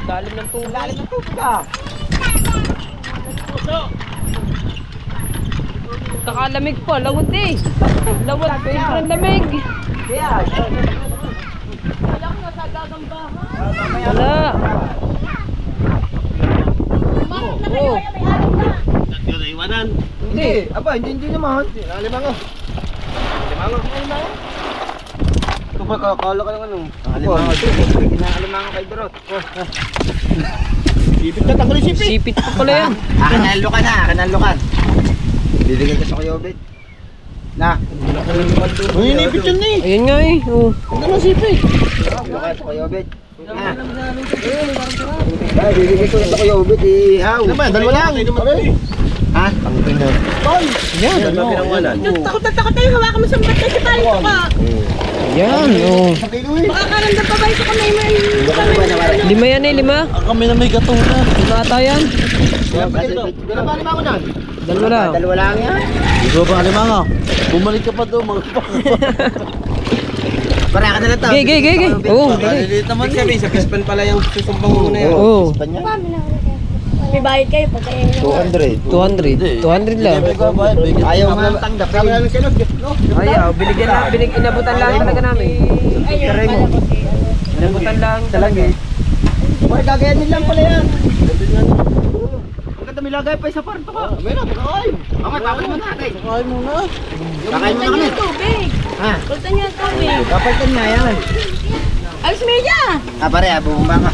Lalim ng tubig. Lalim ng tubig ah. Nakalamig po, lawad eh. Lawad, sobrang lamig. Kaya, Wala. Oh. Yun, naiwanan. Hindi. hindi naman. Alimango. Ito ba, kakala ka lang ano? Alimango. Alimango kay Dorot. Sipit ka, tanggalin sipit. Sipit pa pala yan. Kananlukan. Bibigyan ka sa Kuya Obed. Na. Maninipit yun eh. Ayun nga eh. Oh. Ano naman sipit? Lukan sa Kuya Obed. Ay, bibigyan ko na sa Kuya Obed eh. How? Naman, dalawa lang. Ha? Tanggalin na. Yan. Dalawa pinangwalan. Takot na takot tayo, hawakan mo sa mata kasi tayo ka. Yan. Oh. Makakaramdam pa ba ito kami may... 5 yan eh, 5. Kami na may gatong na. Ata yan. Dalawa ba lima ko dyan? Dalawa lang. Dalawa lang yan. Ikaw ba alimango? Bumalik ka pa doon mga pa. Para ka na lang to. Gay. Oo, dali. Maliliit naman yan. Sa pispan pala yung susumbang mo na yan. Oo. May bayad kayo pag kayo... 200 lang. Ayaw mo naman tanggap. Kami namin sinod. Ayaw, inabutan lang talaga namin. Ayun, Inabutan lang talaga. May gagayanin lang pala yan. Ang ganda may lagay pa sa parto ka. Meron, ay. Okay, papal mo natin. Kakain mo na. Kakain mo na kami. tubig. Ha? Kultan niyo ang tubig. Kapaltan nga yan. Alis media! Pare, bumaba ka.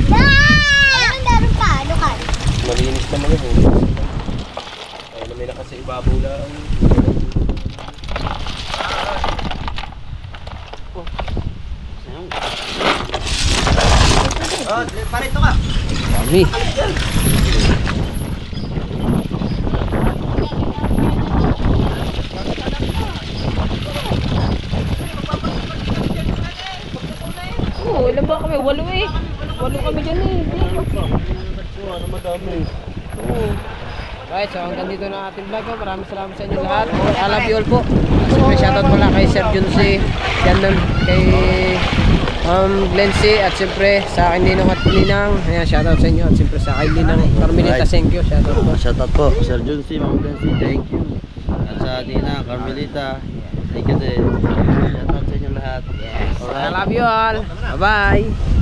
Anong meron pa? Lukan. Malinis naman yun. Ay, may lakas sa ibabaw lang. Oh, pare ito ka. Dami. kami, 8 eh. 8 kami dyan eh. Ano madami. Right, so hanggang dito na ating vlog. Maraming salamat sa inyo lahat. I love you all po. Siyempre shoutout mula kay Sir Junsi, kay Glency, at siyempre sa akin Ninong at Ninang. Ayan, shoutout sa inyo. At siyempre sa akin Ninang Carmelita Senkyo. Shoutout po. Shoutout po, Sir Junsi, Ma'am Bensi, thank you. At sa Nina, Carmelita, thank you din. Shoutout sa inyo lahat. Yes. I love you all. Bye-bye.